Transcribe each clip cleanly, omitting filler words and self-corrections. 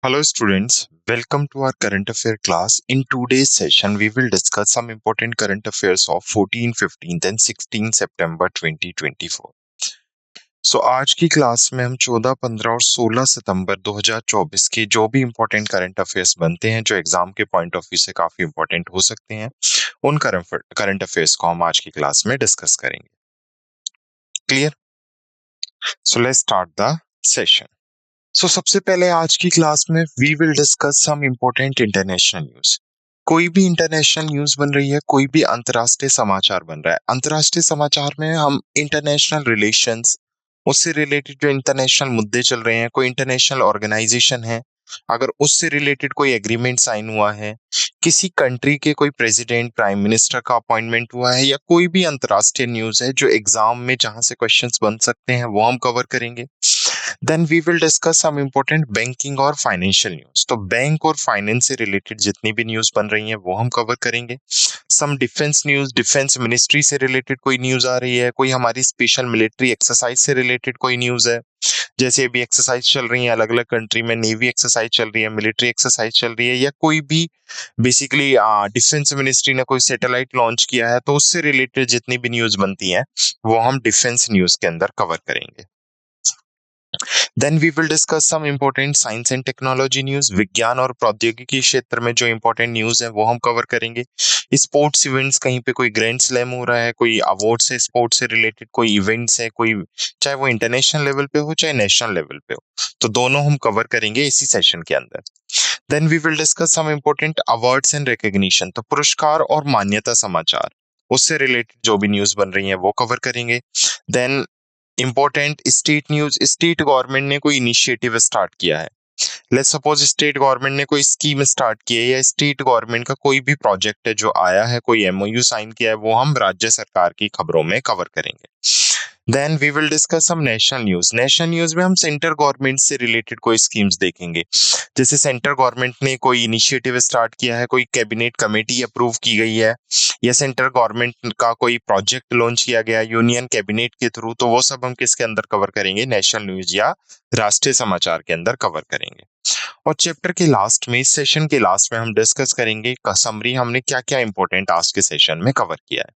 Hello students, welcome to our current affair class. In today's session, we will discuss some important current affairs of 14, 15th and 16 September 2024. आज की class में हम 14, 15 और 16 सितंबर 2024 के जो भी इंपॉर्टेंट करंट अफेयर्स बनते हैं जो एग्जाम के पॉइंट ऑफ व्यू से काफी इंपॉर्टेंट हो सकते हैं, उन करंट अफेयर्स को हम आज की क्लास में डिस्कस करेंगे। Clear? So let's start the session. सबसे पहले आज की क्लास में we will discuss some important international news. कोई भी इंटरनेशनल न्यूज बन रही है, कोई भी अंतर्राष्ट्रीय समाचार बन रहा है। अंतर्राष्ट्रीय समाचार में हम इंटरनेशनल रिलेशंस, उससे रिलेटेड जो इंटरनेशनल मुद्दे चल रहे हैं, कोई इंटरनेशनल ऑर्गेनाइजेशन है, अगर उससे रिलेटेड कोई एग्रीमेंट साइन हुआ है, किसी कंट्री के कोई प्रेसिडेंट, प्राइम मिनिस्टर का अपॉइंटमेंट हुआ है, या कोई भी अंतर्राष्ट्रीय न्यूज है जो एग्जाम में जहां से क्वेश्चंस बन सकते हैं, वो हम कवर करेंगे। Then we will discuss some important banking और फाइनेंशियल न्यूज। तो बैंक और फाइनेंस से रिलेटेड जितनी भी न्यूज बन रही हैं वो हम कवर करेंगे। सम डिफेंस न्यूज, डिफेंस मिनिस्ट्री से रिलेटेड कोई न्यूज आ रही है, कोई हमारी स्पेशल मिलिट्री एक्सरसाइज से रिलेटेड कोई न्यूज है, जैसे अभी एक्सरसाइज चल रही है अलग अलग कंट्री में, नेवी एक्सरसाइज चल रही है, मिलिट्री एक्सरसाइज चल रही है, या कोई भी बेसिकली डिफेंस मिनिस्ट्री ने कोई सैटेलाइट लॉन्च किया है, तो उससे रिलेटेड जितनी भी न्यूज बनती हैं वो हम डिफेंस न्यूज के अंदर कवर करेंगे। Then we will discuss some important science and technology news. विज्ञान और प्रौद्योगिकी क्षेत्र में जो इम्पोर्टेंट न्यूज है वो हम कवर करेंगे। स्पोर्ट्स इवेंट्स, कहीं पे कोई ग्रैंड स्लैम हो रहा है, कोई अवार्ड्स है स्पोर्ट्स से रिलेटेड, कोई इवेंट्स है, कोई चाहे वो इंटरनेशनल लेवल पे हो चाहे नेशनल लेवल पे हो, तो दोनों हम कवर करेंगे इसी सेशन के अंदर। Then we will discuss some important awards and recognition. तो पुरस्कार और मान्यता समाचार, उससे रिलेटेड जो भी न्यूज बन रही है वो कवर करेंगे। देन important state news, state government ने कोई इनिशिएटिव स्टार्ट किया है, लेट्स सपोज स्टेट गवर्नमेंट ने कोई स्कीम स्टार्ट की है, या स्टेट गवर्नमेंट का कोई भी प्रोजेक्ट है जो आया है, कोई एमओयू साइन किया है, वो हम राज्य सरकार की खबरों में कवर करेंगे। Then we will discuss some national news. National news में हम सेंटर गवर्नमेंट से रिलेटेड कोई स्कीम्स देखेंगे, जैसे सेंटर गवर्नमेंट ने कोई इनिशिएटिव स्टार्ट किया है, कोई कैबिनेट कमेटी अप्रूव की गई है, या सेंटर गवर्नमेंट का कोई प्रोजेक्ट लॉन्च किया गया यूनियन कैबिनेट के थ्रू, तो वो सब हम किसके अंदर कवर करेंगे? नेशनल न्यूज या राष्ट्रीय समाचार के अंदर कवर करेंगे। और चैप्टर के लास्ट में, इस सेशन के लास्ट में हम डिस्कस करेंगे समरी, हमने क्या क्या इंपॉर्टेंट आज के सेशन में कवर किया है।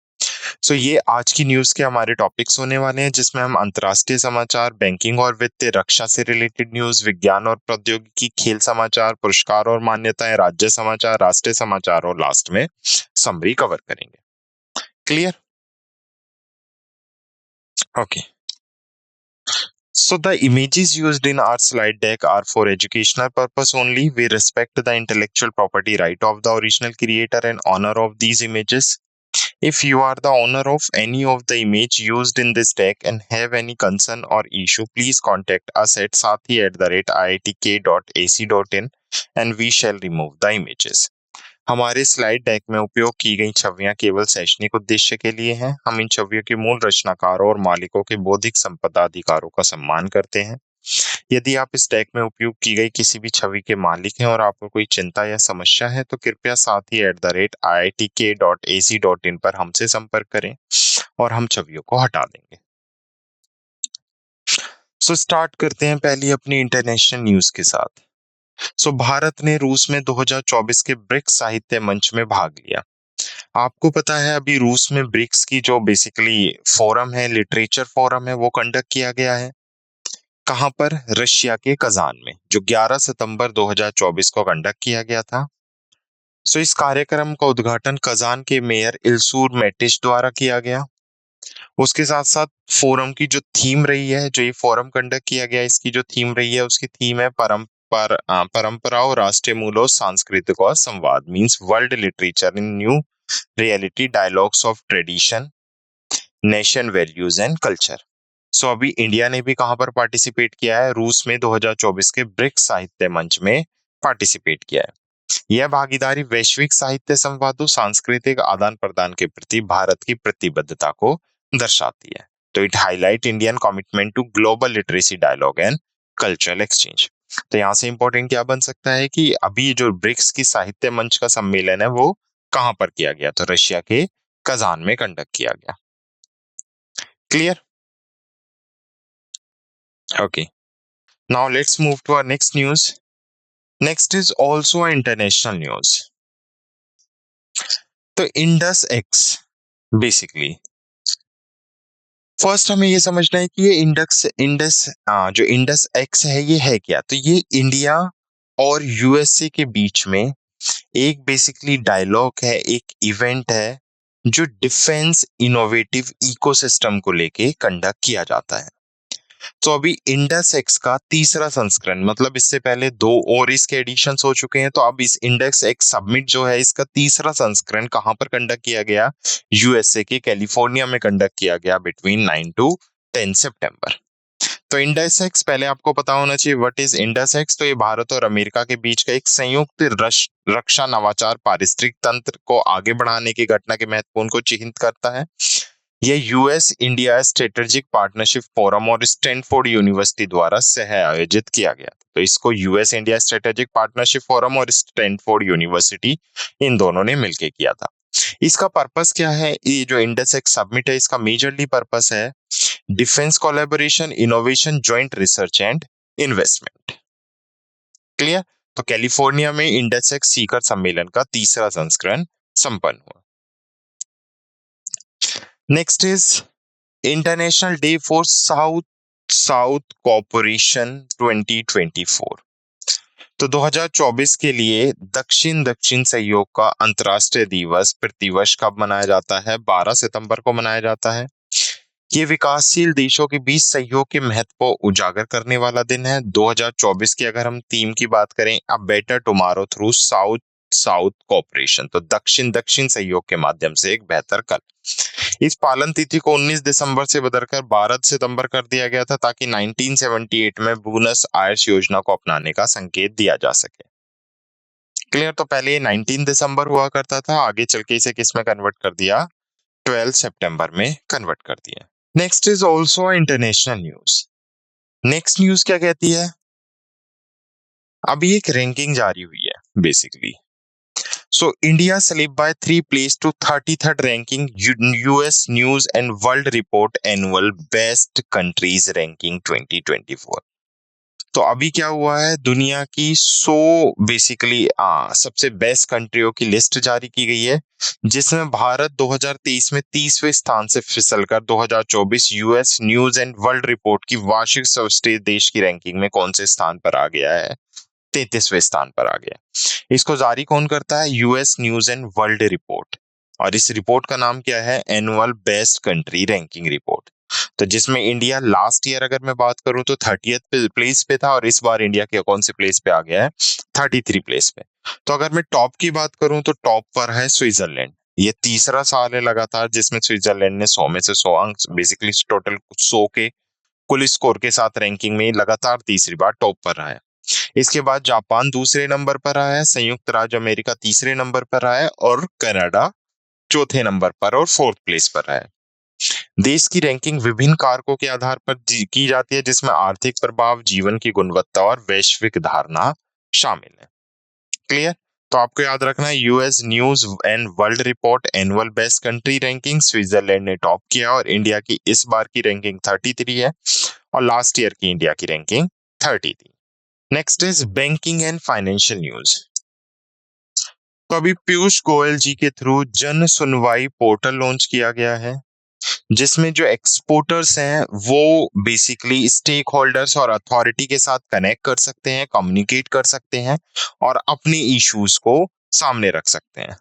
ये आज की न्यूज के हमारे टॉपिक्स होने वाले हैं, जिसमें हम अंतर्राष्ट्रीय समाचार, बैंकिंग और वित्त, रक्षा से रिलेटेड न्यूज, विज्ञान और प्रौद्योगिकी, खेल समाचार, पुरस्कार और मान्यताएं, राज्य समाचार, राष्ट्रीय समाचार और लास्ट में समरी कवर करेंगे। Clear? Okay. The images used in our slide deck are for educational purpose only. We respect the intellectual property right of the original creator and honor of these images. If you are the owner of any of the image used in this deck and have any concern or issue, please contact us at sathi@iitk.ac.in and we shall remove the images. हमारे slide deck में उपयोग की गई छवियां केवल शैक्षणिक उद्देश्य के लिए हैं। हम इन छवियों के मूल रचनाकारों और मालिकों के बौद्धिक संपदा अधिकारों का सम्मान करते हैं। यदि आप इस डेक में उपयोग की गई किसी भी छवि के मालिक हैं और आपको कोई चिंता या समस्या है, तो कृपया sathi@iitk.ac.in पर हमसे संपर्क करें और हम छवियों को हटा देंगे। स्टार्ट करते हैं पहली अपनी इंटरनेशनल न्यूज के साथ। भारत ने रूस में 2024 के ब्रिक्स साहित्य मंच में भाग लिया। आपको पता है अभी रूस में ब्रिक्स की जो बेसिकली फोरम है, लिटरेचर फोरम है, वो कंडक्ट किया गया है। कहां पर? रशिया के कजान में, जो 11 सितंबर 2024 को कंडक्ट किया गया था। इस कार्यक्रम का उद्घाटन कजान के मेयर इल्सूर मेटिश द्वारा किया गया। उसके साथ साथ फोरम की जो थीम रही है, जो ये फोरम कंडक्ट किया गया, इसकी जो थीम रही है, उसकी थीम है परंपराओं, राष्ट्रीय मूल्यों, सांस्कृतिक और संवाद, means world literature in new reality, dialogues of tradition, nation values and culture. अभी इंडिया ने भी कहां पर पार्टिसिपेट किया है? रूस में 2024 के ब्रिक्स साहित्य मंच में पार्टिसिपेट किया है। यह भागीदारी वैश्विक साहित्य संवादों, सांस्कृतिक आदान प्रदान के प्रति भारत की प्रतिबद्धता को दर्शाती है। तो it highlight Indian commitment to global literacy dialogue and cultural exchange. तो यहाँ से इंपॉर्टेंट क्या बन सकता है कि अभी जो ब्रिक्स की साहित्य मंच का सम्मेलन है वो कहां पर किया गया? तो रशिया के कजान में कंडक्ट किया गया। Clear? Okay, now let's move to our next news. Next is also international news. तो इंडस एक्स, बेसिकली फर्स्ट हमें ये समझना है कि ये जो इंडस एक्स है ये है क्या। तो ये इंडिया और यूएसए के बीच में एक बेसिकली डायलॉग है, एक इवेंट है जो डिफेंस इनोवेटिव इकोसिस्टम को लेके कंडक्ट किया जाता है। तो अभी इंडेक्स एक्स का तीसरा संस्करण, मतलब इससे पहले दो और इसके एडिशंस हो चुके हैं, तो अब इस इंडेक्स एक्स सबमिट जो है इसका तीसरा संस्करण कहां पर कंडक्ट किया गया, यूएसए के कैलिफोर्निया में कंडक्ट किया गया बिटवीन 9 टू 10 सितंबर। तो इंडेक्स एक्स पहले आपको पता होना चाहिए व्हाट इज इंडेक्स एक्स। तो ये भारत और अमेरिका के बीच का एक संयुक्त रक्षा नवाचार पारिस्थितिक तंत्र को आगे बढ़ाने की घटना के महत्वपूर्ण को चिन्हित करता है। यह US India strategic partnership forum और स्टैनफोर्ड यूनिवर्सिटी द्वारा सह आयोजित किया गया। तो इसको US India strategic partnership forum और स्टैनफोर्ड यूनिवर्सिटी इन दोनों ने मिलकर किया था। इसका पर्पस क्या है, ये जो इंडेक्स एक्स सबमिट है इसका मेजरली पर्पस है defence collaboration, innovation, joint research and investment. Clear. तो कैलिफोर्निया में इंडेक्स एक्स शिखर सम्मेलन का तीसरा संस्करण संपन्न हुआ। Next is international day for south south corporation 2024। तो 2024 के लिए दक्षिण दक्षिण सहयोग का अंतर्राष्ट्रीय दिवस प्रतिवर्ष कब मनाया जाता है, 12 सितंबर को मनाया जाता है। ये विकासशील देशों के बीच सहयोग के महत्व को उजागर करने वाला दिन है। 2024 की अगर हम थीम की बात करें, a better tomorrow through south south cooperation, तो दक्षिण दक्षिण सहयोग के माध्यम से एक बेहतर कल। इस पालन तिथि को 19 दिसंबर से बदलकर 12 सितंबर कर दिया गया था ताकि 1978 में ब्यूनस आयर्स योजना को अपनाने का संकेत दिया जा सके। क्लियर। तो पहले ये 19 दिसंबर हुआ करता था, आगे चल के इसे किस में कन्वर्ट कर दिया, 12 सितंबर में कन्वर्ट कर दिया। Next is also international news. Next news क्या कहती है, अभी एक रैंकिंग जारी हुई है basically. So India slipped by 3 place to 33rd ranking US News and World Report Annual Best Countries Ranking 2024। तो अभी क्या हुआ है, दुनिया की 100 बेसिकली सबसे बेस्ट कंट्रियों की लिस्ट जारी की गई है, जिसमें भारत 2023 में 30वें स्थान से फिसलकर 2024 US news and world report की वार्षिक सर्वश्रेष्ठ देश की रैंकिंग में कौन से स्थान पर आ गया है, 33वें स्थान पर आ गया। इसको जारी कौन करता है, US news and world report, और इस रिपोर्ट का नाम क्या है, annual best country ranking report. तो जिसमें इंडिया लास्ट ईयर अगर मैं बात करूं तो 30th प्लेस पे था, और इस बार इंडिया के कौन से प्लेस पे आ गया है, 33 प्लेस पे। तो अगर मैं टॉप की बात करूं तो टॉप पर है स्विट्जरलैंड। ये तीसरा साल है लगातार जिसमें स्विट्जरलैंड ने 100 में से 100 अंक, बेसिकली टोटल 100 के कुल स्कोर के साथ रैंकिंग में लगातार तीसरी बार टॉप पर रहा है। इसके बाद जापान दूसरे नंबर पर रहा है, संयुक्त राज्य अमेरिका तीसरे नंबर पर रहा है, और कनाडा चौथे नंबर पर और 4th प्लेस पर रहा है। देश की रैंकिंग विभिन्न कारकों के आधार पर की जाती है, जिसमें आर्थिक प्रभाव, जीवन की गुणवत्ता और वैश्विक धारणा शामिल है। क्लियर। तो आपको याद रखना है, US news and world report annual best country ranking Switzerland ने टॉप किया, और इंडिया की इस बार की रैंकिंग 33 है, और लास्ट ईयर की इंडिया की रैंकिंग 30 थी। Next is banking and financial news. तो अभी पीयूष गोयल जी के थ्रू जन सुनवाई पोर्टल लॉन्च किया गया है, जिसमें जो एक्सपोर्टर्स हैं वो बेसिकली स्टेक होल्डर्स और अथॉरिटी के साथ कनेक्ट कर सकते हैं, कम्युनिकेट कर सकते हैं, और अपने इश्यूज को सामने रख सकते हैं।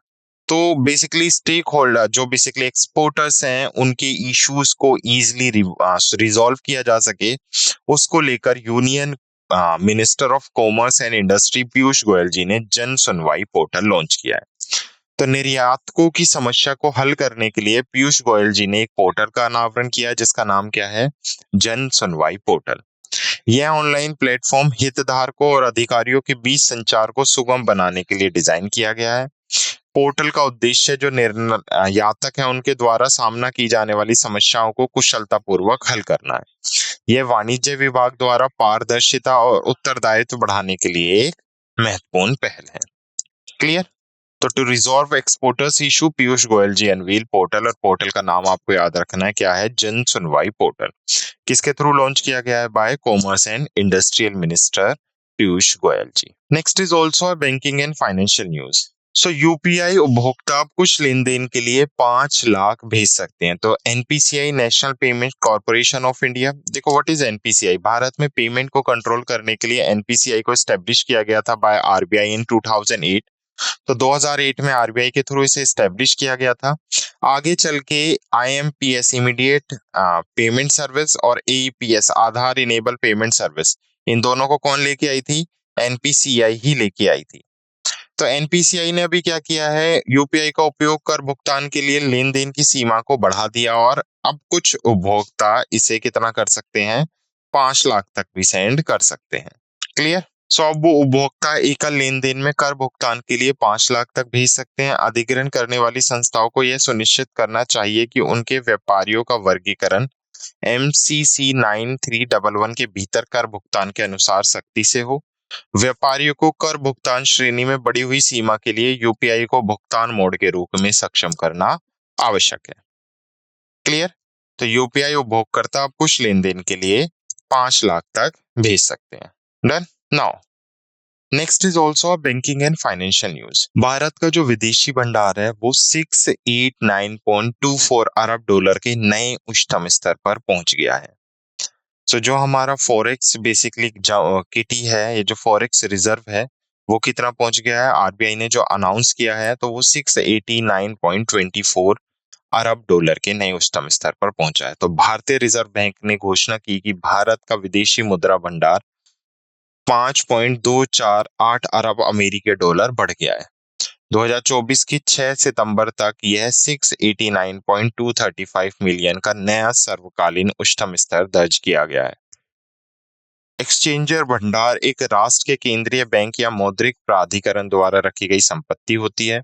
तो बेसिकली स्टेक होल्डर जो बेसिकली एक्सपोर्टर्स हैं उनके इश्यूज को इजीली रिजॉल्व किया जा सके, उसको लेकर union minister of commerce and industry Piyush Goyal ji ने जन सुनवाई पोर्टल लॉन्च किया है। तो निर्यातकों की समस्या को हल करने के लिए पीयूष गोयल जी ने एक पोर्टल का अनावरण किया, जिसका नाम क्या है, जन सुनवाई पोर्टल। यह ऑनलाइन प्लेटफॉर्म हितधारकों और अधिकारियों के बीच संचार को सुगम बनाने के लिए डिजाइन किया गया है। पोर्टल का उद्देश्य जो निर्यातक है उनके द्वारा सामना की जाने वाली समस्याओं को कुशलतापूर्वक हल करना है। यह वाणिज्य विभाग द्वारा पारदर्शिता और उत्तरदायित्व बढ़ाने के लिए एक महत्वपूर्ण पहल है। क्लियर। तो to resolve exporters issue Piyush Goyal ji unveil portal, और पोर्टल का नाम आपको याद रखना है क्या है, जन सुनवाई पोर्टल। किसके थ्रू लॉन्च किया गया है, by commerce and industrial minister Piyush Goyal ji. Next is also banking and financial news. So UPI उपभोक्ता अब कुछ लेन देन के लिए 5 लाख भेज सकते हैं। तो NPCI, national payment corporation of India, देखो व्हाट इज एनपीसीआई। भारत में पेमेंट को कंट्रोल करने के लिए एनपीसीआई को एस्टेब्लिश किया गया था बाय आरबीआई इन 2008। तो 2008 में आरबीआई के थ्रू इसे एस्टेब्लिश किया गया था। आगे चल के आईएमपीएस, इमीडिएट पेमेंट सर्विस, और एईपीएस, आधार इनेबल पेमेंट सर्विस, इन दोनों को कौन लेके आई थी? एनपीसीआई ही लेके आई थी। तो एनपीसीआई ने अभी क्या किया है, यूपीआई का उपयोग कर भुगतान के लिए लेन देन की सीमा को बढ़ा दिया, और अब कुछ उपभोक्ता इसे कितना कर सकते हैं? 5 लाख तक भी सेंड कर सकते हैं। क्लियर? सो अब वो उपभोक्ता एकल लेन देन में कर भुगतान के लिए 5 लाख तक भेज सकते हैं। अधिग्रहण करने वाली संस्थाओं को यह सुनिश्चित करना चाहिए कि उनके व्यापारियों का वर्गीकरण MCC 9311 के भीतर कर भुगतान के अनुसार सख्ती से हो। व्यापारियों को कर भुगतान श्रेणी में बढ़ी हुई सीमा के लिए यूपीआई को भुगतान मोड के रूप में सक्षम करना आवश्यक है। क्लियर? तो यूपीआई उपभोक्ता अब कुछ लेन देन के लिए 5 लाख तक भेज सकते हैं। Done? Now next is also banking and financial news. Bharat का जो विदेशी भंडार है वो 689.24 अरब डॉलर के नए उच्चतम स्तर पर पहुंच गया है। सो जो हमारा फॉरेक्स बेसिकली किटी है, ये जो फॉरेक्स रिजर्व है, वो कितना पहुंच गया है? आरबीआई ने जो अनाउंस किया है तो वो 689.24 अरब डॉलर के नए उच्चतम स्तर पर पहुंचा है। तो भारतीय रिजर्व बैंक ने घोषणा की कि भारत का विदेशी मुद्रा भंडार 5.248 अरब अमेरिकी डॉलर बढ़ गया है। 2024 की 6 सितंबर तक यह 689.235 मिलियन का नया सर्वकालीन उच्चतम स्तर दर्ज किया गया है। एक्सचेंजर भंडार एक राष्ट्र के केंद्रीय बैंक या मौद्रिक प्राधिकरण द्वारा रखी गई संपत्ति होती है।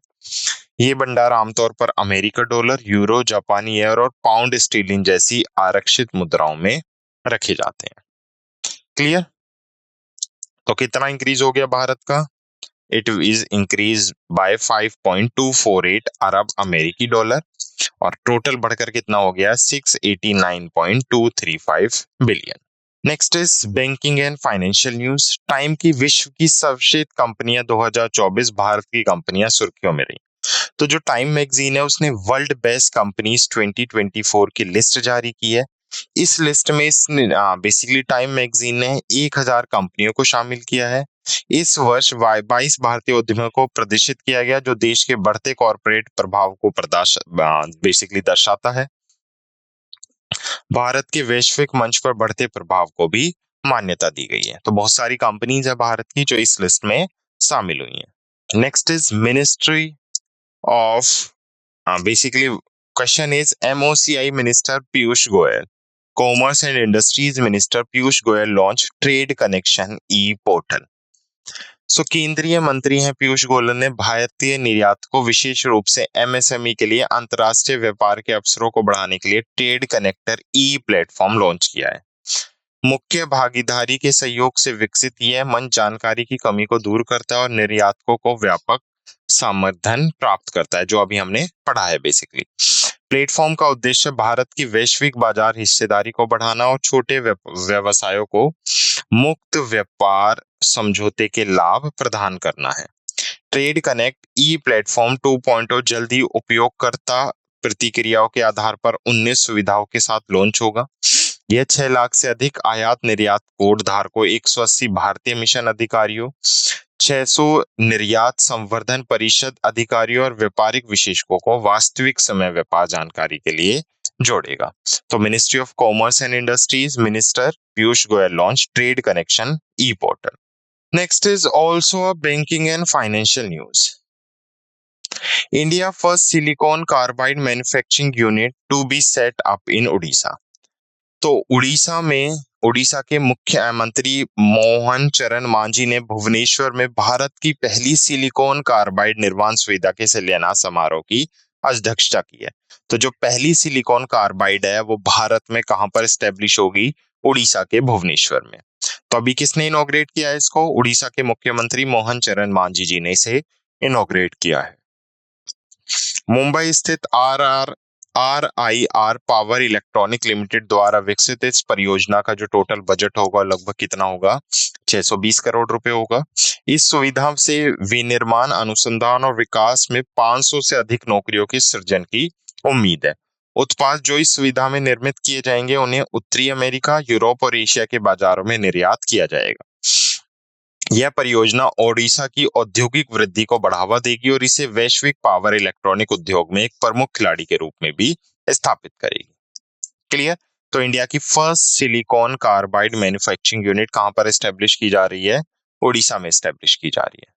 ये भंडार आमतौर पर अमेरिकी डॉलर, यूरो, जापानी येन और पाउंड स्टर्लिंग जैसी आरक्षित मुद्राओं में रखे जाते हैं। क्लियर? तो कितना इंक्रीज हो गया भारत का? इट इज इंक्रीज बाय 5.248 अरब अमेरिकी डॉलर, और टोटल बढ़कर कितना हो गया? 689.235 billion. Next is banking and financial news. Time की विश्व की सर्वश्रेष्ठ कंपनियां 2024 भारत की कंपनियां सुर्खियों में रही। तो जो टाइम मैगजीन है उसने वर्ल्ड बेस्ट कंपनीज 2024 की लिस्ट जारी की है। इस लिस्ट में इसने बेसिकली टाइम मैगजीन ने 1000 कंपनियों को शामिल किया है। इस वर्ष 22 भारतीय उद्यमों को प्रदर्शित किया गया जो देश के बढ़ते कॉर्पोरेट प्रभाव को बेसिकली दर्शाता है। भारत के वैश्विक मंच पर बढ़ते प्रभाव को भी मान्यता दी गई है। तो बहुत सारी कंपनीज है भारत की जो इस लिस्ट में शामिल हुई है। Next is ministry of basically question is MOCI minister Piyush Goyal, commerce and industries minister Piyush Goyal launch trade connection e portal. So केंद्रीय मंत्री हैं पीयूष गोयल ने भारतीय निर्यात को विशेष रूप से MSME के लिए अंतर्राष्ट्रीय व्यापार के अवसरों को बढ़ाने के लिए ट्रेड कनेक्टर ई प्लेटफॉर्म लॉन्च किया है। मुख्य भागीदारी के सहयोग से विकसित यह मंच जानकारी की कमी को दूर करता है और निर्यातकों को व्यापक समर्थन प्राप्त करता है, जो अभी हमने पढ़ा है बेसिकली। प्लेटफॉर्म का उद्देश्य भारत की वैश्विक बाजार हिस्सेदारी को बढ़ाना और छोटे व्यवसायों को मुक्त व्यापार समझौते के लाभ प्रदान करना है। ट्रेड कनेक्ट ई प्लेटफॉर्म 2.0 जल्दी उपयोगकर्ता प्रतिक्रियाओं के आधार पर 19 सुविधाओं के साथ लॉन्च होगा। यह 6 लाख से अधिक आयात निर्यात कोड धारकों, 180 भारतीय मिशन अधिकारियों, 600 निर्यात संवर्धन परिषद अधिकारियों और व्यापारिक विशेषज्ञों को वास्तविक समय व्यापार जानकारी के लिए जोड़ेगा। तो ministry of commerce and industries minister Piyush Goyal launch trade connection e portal. Next is also a banking and financial news. India first silicon carbide manufacturing unit to be set up in Orissa. तो उड़ीसा के मुख्यमंत्री मोहन चरण मांझी ने भुवनेश्वर में भारत की पहली सिलिकॉन कार्बाइड निर्माण सुविधा के शिलान्यास समारोह की अध्यक्षता की है। तो जो पहली सिलिकॉन कार्बाइड है वो भारत में कहां पर स्टैब्लिश होगी? उड़ीसा के भुवनेश्वर में। तो अभी किसने इनॉग्रेट किया है इसको? उड़ीसा के मुख्यमंत्री मोहन चरण मांझी जी ने इसे इनॉग्रेट किया है। मुंबई स्थित RR RIR power electronic limited द्वारा विकसित इस परियोजना का जो टोटल बजट होगा लगभग कितना होगा, 620 करोड़ रुपए होगा। इस सुविधा से विनिर्माण, अनुसंधान और विकास में 500 से अधिक नौकरियों के सृजन की उम्मीद है। उत्पाद जो इस सुविधा में निर्मित किए जाएंगे उन्हें उत्तरी अमेरिका, यूरोप और एशिया के बाजारों में निर्यात किया जाएगा। यह परियोजना ओडिशा की औद्योगिक वृद्धि को बढ़ावा देगी और इसे वैश्विक पावर इलेक्ट्रॉनिक उद्योग में एक प्रमुख खिलाड़ी के रूप में भी स्थापित करेगी। क्लियर? तो इंडिया की first silicon carbide manufacturing unit कहां पर एस्टेब्लिश की जा रही है? ओडिशा में एस्टेब्लिश की जा रही है।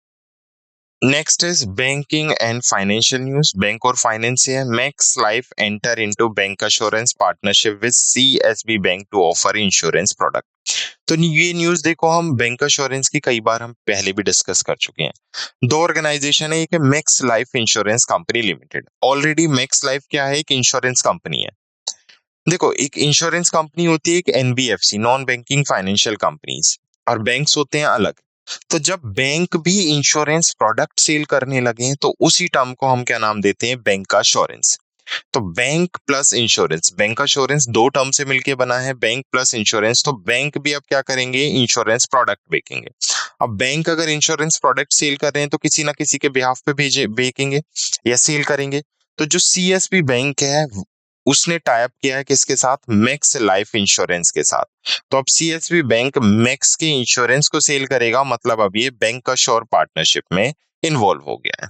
Next is banking and financial news. Bank और फाइनेंस से है। Max life enter into bank assurance partnership with CSB bank to offer insurance product. तो ये न्यूज देखो, हम बैंक एश्योरेंस की कई बार हम पहले भी डिस्कस कर चुके हैं। दो ऑर्गेनाइजेशन है, एक है Max life insurance company limited. Already max life क्या है? एक इंश्योरेंस कंपनी है। देखो, एक इंश्योरेंस कंपनी होती है, एक NBFC, non banking financial companies, और बैंक्स होते हैं अलग। तो जब बैंक भी इंश्योरेंस प्रोडक्ट सेल करने लगे हैं तो उसी टर्म को हम क्या नाम देते हैं? बैंक का श्योरेंस। तो bank plus insurance, bank insurance दो टर्म से मिलके बना है, बैंक प्लस इंश्योरेंस। तो बैंक भी अब क्या करेंगे? इंश्योरेंस प्रोडक्ट बेचेंगे। अब बैंक अगर इंश्योरेंस प्रोडक्ट सेल कर रहे हैं तो किसी ना किसी के बिहाफ पे भेजे बेचेंगे या सेल करेंगे। तो जो सीएसबी बैंक है उसने टाइप किया है किसके साथ? मैक्स लाइफ इंश्योरेंस के साथ। तो अब सीएसबी बैंक मैक्स के इंश्योरेंस को सेल करेगा, मतलब अब ये बैंक अश्योर पार्टनरशिप में इन्वॉल्व हो गया है।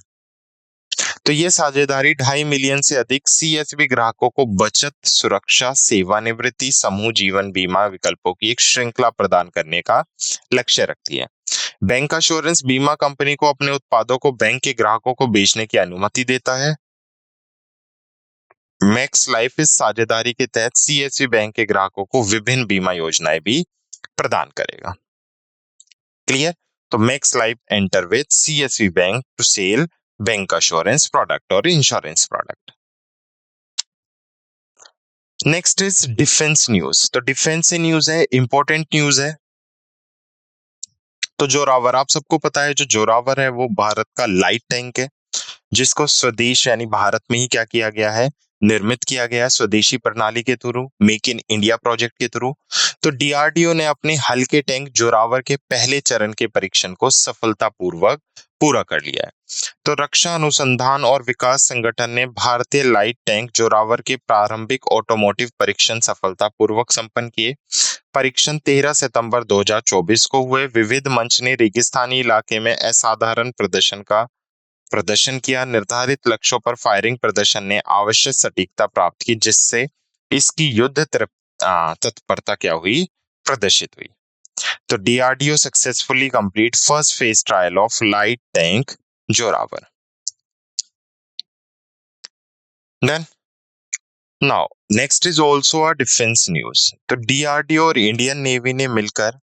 तो ये साझेदारी 2.5 मिलियन से अधिक सीएसबी ग्राहकों को बचत, सुरक्षा, सेवानिवृत्ति, समूह जीवन बीमा विकल्पों की एक श्रृंखला प्रदान करने का लक्ष्य रखती है। बैंक इंश्योरेंस बीमा कंपनी को अपने उत्पादों को बैंक के ग्राहकों को बेचने की अनुमति देता है। मैक्स लाइफ इस साझेदारी के तहत सीएसबी बैंक के ग्राहकों को विभिन्न बीमा योजनाएं भी प्रदान करेगा। क्लियर? तो Max life enter with CSB bank to sell bank assurance product और insurance product. Next is defence news. तो डिफेंस से न्यूज है, इंपॉर्टेंट न्यूज है। तो जोरावर, आप सबको पता है जो जोरावर है वो भारत का लाइट टैंक है, जिसको स्वदेश यानी भारत में ही क्या किया गया है? निर्मित किया गया है स्वदेशी प्रणाली के through, make in India project के थ्रू। तो डीआरडीओ ने अपने हल्के टैंक जोरावर के पहले चरण के परीक्षण को सफलतापूर्वक पूरा कर लिया है। तो रक्षा अनुसंधान और विकास संगठन ने भारतीय लाइट टैंक जोरावर के प्रारंभिक ऑटोमोटिव परीक्षण सफलतापूर्वक संपन्न किए। परीक्षण 13 सितंबर 2024 को हुए। विविध मंच ने रेगिस्तानी इलाके में असाधारण प्रदर्शन किया। निर्धारित लक्ष्यों पर फायरिंग प्रदर्शन ने आवश्यक सटीकता प्राप्त की, जिससे इसकी युद्ध तत्परता क्या हुई? प्रदर्शित हुई। तो DRDO successfully complete first phase trial of light tank Zorawar. Done. Now next is also a defence news. तो डीआरडीओ और इंडियन नेवी ने मिलकर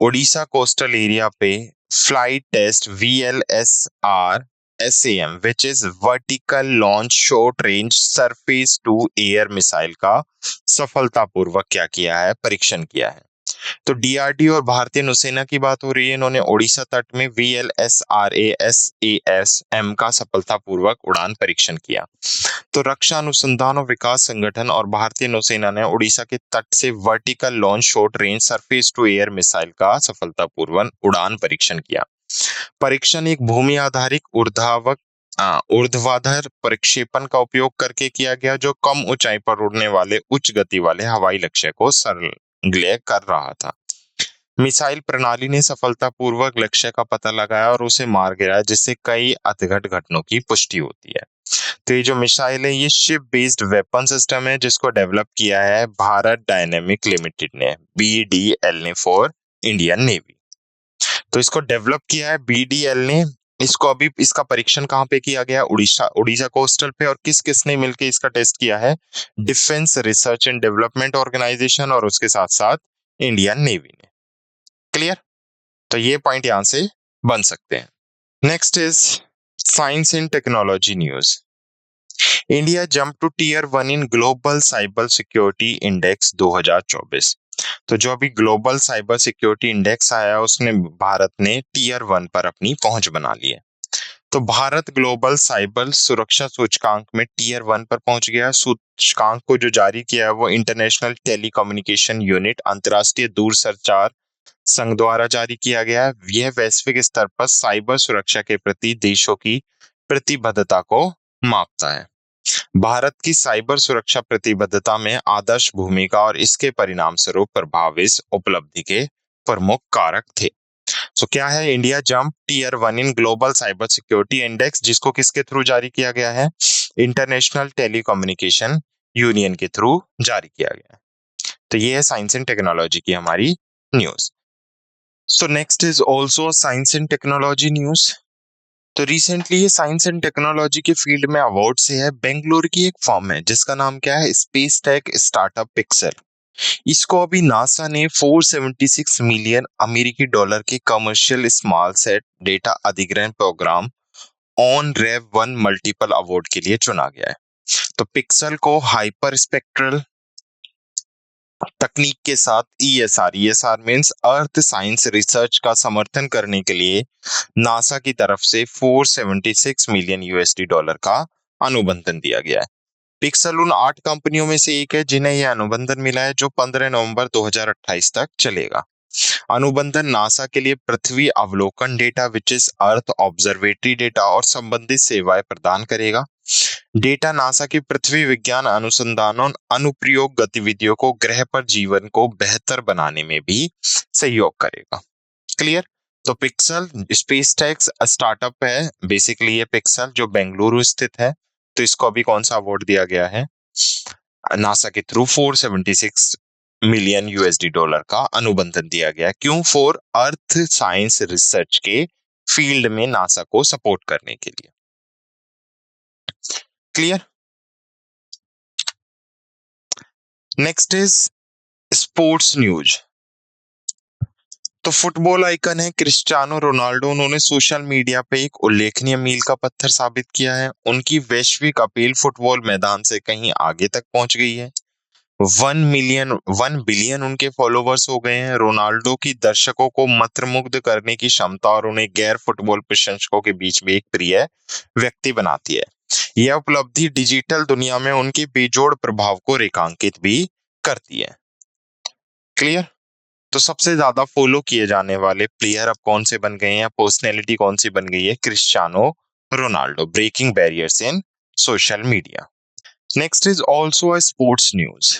ओडिशा कोस्टल एरिया पे flight test VLSR SAM which is vertical launch short range surface to air missile का सफलतापूर्वक क्या किया है? परीक्षण किया है। तो डीआरडीओ और भारतीय नौसेना की बात हो रही है। इन्होंने ओडिशा तट में VLSRASAM का सफलतापूर्वक उड़ान परीक्षण किया। तो रक्षा अनुसंधान और विकास संगठन और भारतीय नौसेना ने ओडिशा के तट से vertical launch short range surface to air missile का सफलतापूर्वक उड़ान परीक्षण किया। परीक्षण एक भूमि आधारित ऊर्ध्वाधर प्रक्षेपण का उपयोग करके किया गया, जो कम ऊंचाई पर उड़ने वाले उच्च गति वाले हवाई लक्ष्य को संलग्न कर रहा था। मिसाइल प्रणाली ने सफलतापूर्वक लक्ष्य का पता लगाया और उसे मार गिराया, जिससे कई अतिघट घटनाओं की पुष्टि होती है। तो ये जो मिसाइल है ये शिप बेस्ड वेपन सिस्टम है, जिसको डेवलप किया है भारत डायनेमिक लिमिटेड ने, BDL ने, फॉर इंडियन नेवी। तो इसको डेवलप किया है BDL ने। इसको अभी इसका परीक्षण कहाँ पे किया गया? उड़ीसा कोस्टल पे। और किस किसने मिलकर इसका टेस्ट किया है? Defence research and development organisation और उसके साथ साथ इंडियन नेवी ने। क्लियर? तो ये पॉइंट यहां से बन सकते हैं। Next is science and technology news. India jump to tier 1 in global cyber security index 2024। तो जो अभी ग्लोबल साइबर सिक्योरिटी इंडेक्स आया उसने भारत ने टियर 1 पर अपनी पहुंच बना ली है। तो भारत ग्लोबल साइबर सुरक्षा सूचकांक में टीयर 1 पर पहुंच गया। सूचकांक को जो जारी किया है वो इंटरनेशनल टेलीकम्युनिकेशन यूनिट अंतर्राष्ट्रीय दूरसंचार संघ द्वारा जारी किया गया है। यह वैश्विक स्तर पर साइबर सुरक्षा के प्रति देशों की प्रतिबद्धता को मापता है। भारत की साइबर सुरक्षा प्रतिबद्धता में आदर्श भूमिका और इसके परिणाम स्वरूप प्रभाव इस उपलब्धि के प्रमुख कारक थे। सो क्या है India jump tier 1 in global cyber security index, जिसको किसके थ्रू जारी किया गया है? इंटरनेशनल टेलीकम्युनिकेशन यूनियन के थ्रू जारी किया गया है। तो ये है साइंस एंड टेक्नोलॉजी की हमारी news. So next is also science and technology news. तो रिसेंटली ये साइंस एंड टेक्नोलॉजी के फील्ड में अवार्ड से है। बेंगलुरु की एक फर्म है जिसका नाम क्या है? Space tech startup Pixxel. इसको अभी नासा ने 476 मिलियन अमेरिकी डॉलर के कमर्शियल स्मॉल सेट डेटा अधिग्रहण प्रोग्राम ऑन रेव 1 मल्टीपल अवार्ड के लिए चुना गया है। तो पिक्सल को हाइपर स्पेक्ट्रल तकनीक के साथ ESR means earth science research का समर्थन करने के लिए नासा की तरफ से 476 मिलियन यूएसडी डॉलर का अनुबंधन दिया गया है। पिक्सल उन 8 कंपनियों में से एक है जिन्हें यह अनुबंधन मिला है, जो 15 नवंबर 2028 तक चलेगा। अनुबंधन नासा के लिए पृथ्वी अवलोकन data which is earth observatory data और संबंधित सेवाएं प्रदान करेगा। डेटा नासा की पृथ्वी विज्ञान अनुसंधान और अनुप्रयोग गतिविधियों को ग्रह पर जीवन को बेहतर बनाने में भी सहयोग करेगा। क्लियर? तो पिक्सल स्पेस टेक्स स्टार्टअप है बेसिकली, ये पिक्सल जो बेंगलुरु स्थित है। तो इसको अभी कौन सा अवार्ड दिया गया है? नासा के थ्रू 476 मिलियन यूएसडी डॉलर का अनुबंधन दिया गया। क्यों? फॉर अर्थ साइंस रिसर्च के फील्ड में नासा को सपोर्ट करने के लिए। Clear? Next is sports news. तो फुटबॉल आइकन है क्रिस्टियानो रोनाल्डो, उन्होंने सोशल मीडिया पे एक उल्लेखनीय मील का पत्थर साबित किया है। उनकी वैश्विक अपील फुटबॉल मैदान से कहीं आगे तक पहुंच गई है। 1 बिलियन उनके फॉलोवर्स हो गए हैं। रोनाल्डो की दर्शकों को मंत्रमुग्ध करने की क्षमता और उन्हें गैर फुटबॉल प्रशंसकों के बीच में एक प्रिय व्यक्ति बनाती है। यह उपलब्धि डिजिटल दुनिया में उनके बेजोड़ प्रभाव को रेखांकित भी करती है। क्लियर? तो सबसे ज्यादा फॉलो किए जाने वाले प्लेयर अब कौन से बन गए हैं, पर्सनैलिटी कौन सी बन गई है? Cristiano Ronaldo, breaking barriers in social media. Next is also a sports news.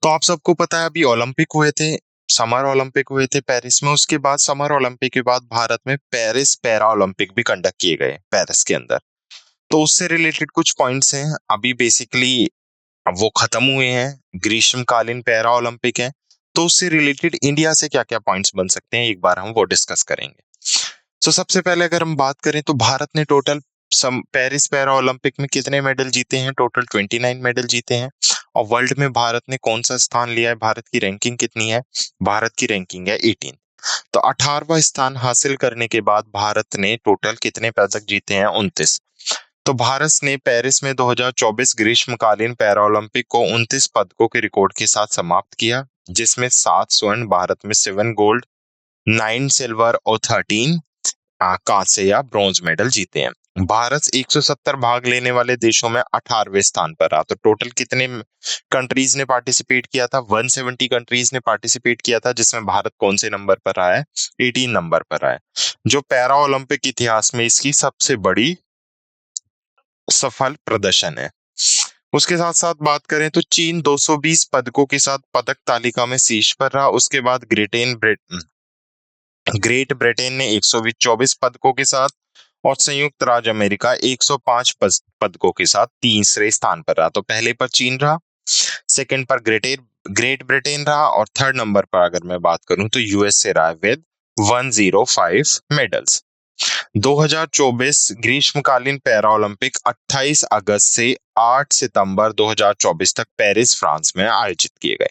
तो आप सबको पता है अभी ओलंपिक हुए थे, समर ओलंपिक हुए थे पेरिस में। उसके बाद समर ओलंपिक के बाद भारत में पेरिस पैरा ओलंपिक भी कंडक्ट किए गए पेरिस के अंदर। तो उससे रिलेटेड कुछ पॉइंट्स हैं अभी बेसिकली वो खत्म हुए हैं। ग्रीष्मकालीन पैरा ओलंपिक है, तो उससे रिलेटेड इंडिया से क्या क्या पॉइंट्स बन सकते हैं एक बार हम वो डिस्कस करेंगे। तो सबसे पहले अगर हम बात करें तो भारत ने टोटल पेरिस पैरा ओलंपिक में कितने मेडल जीते हैं? टोटल 29 मेडल जीते हैं। और वर्ल्ड में भारत ने कौन सा स्थान लिया है? भारत की रैंकिंग कितनी है? भारत की रैंकिंग है 18। तो 18वां स्थान हासिल करने के बाद भारत ने टोटल कितने पदक जीते हैं? 29। तो भारत ने पेरिस में 2024 ग्रीष्मकालीन पैरा ओलंपिक को 29 पदकों के रिकॉर्ड के साथ समाप्त किया, जिसमें 7 स्वर्ण, भारत में 7 गोल्ड, 9 सिल्वर और 13 कांस्य या ब्रॉन्ज मेडल जीते हैं। भारत 170 भाग लेने वाले देशों में 18वें स्थान पर रहा। तो टोटल कितने कंट्रीज ने पार्टिसिपेट किया था? 170 कंट्रीज ने पार्टिसिपेट किया था, जिसमें भारत कौन से नंबर पर रहा है? 18 नंबर पर रहा है, जो पैरा ओलंपिक इतिहास में इसकी सबसे बड़ी सफल प्रदर्शन है। उसके साथ साथ बात करें तो चीन 220 पदकों के साथ पदक तालिका में शीर्ष पर रहा। उसके बाद ग्रेट ब्रिटेन ने 124 पदकों के साथ और संयुक्त राज्य अमेरिका 105 पदकों के साथ तीसरे स्थान पर रहा। तो पहले पर चीन रहा, सेकंड पर ग्रेट ब्रिटेन रहा और थर्ड नंबर पर अगर मैं बात करूं तो यूएसए रहा विद 105 मेडल्स। 2024 ग्रीष्मकालीन पैरा ओलंपिक 28 अगस्त से 8 सितंबर 2024 तक पेरिस फ्रांस में आयोजित किए गए।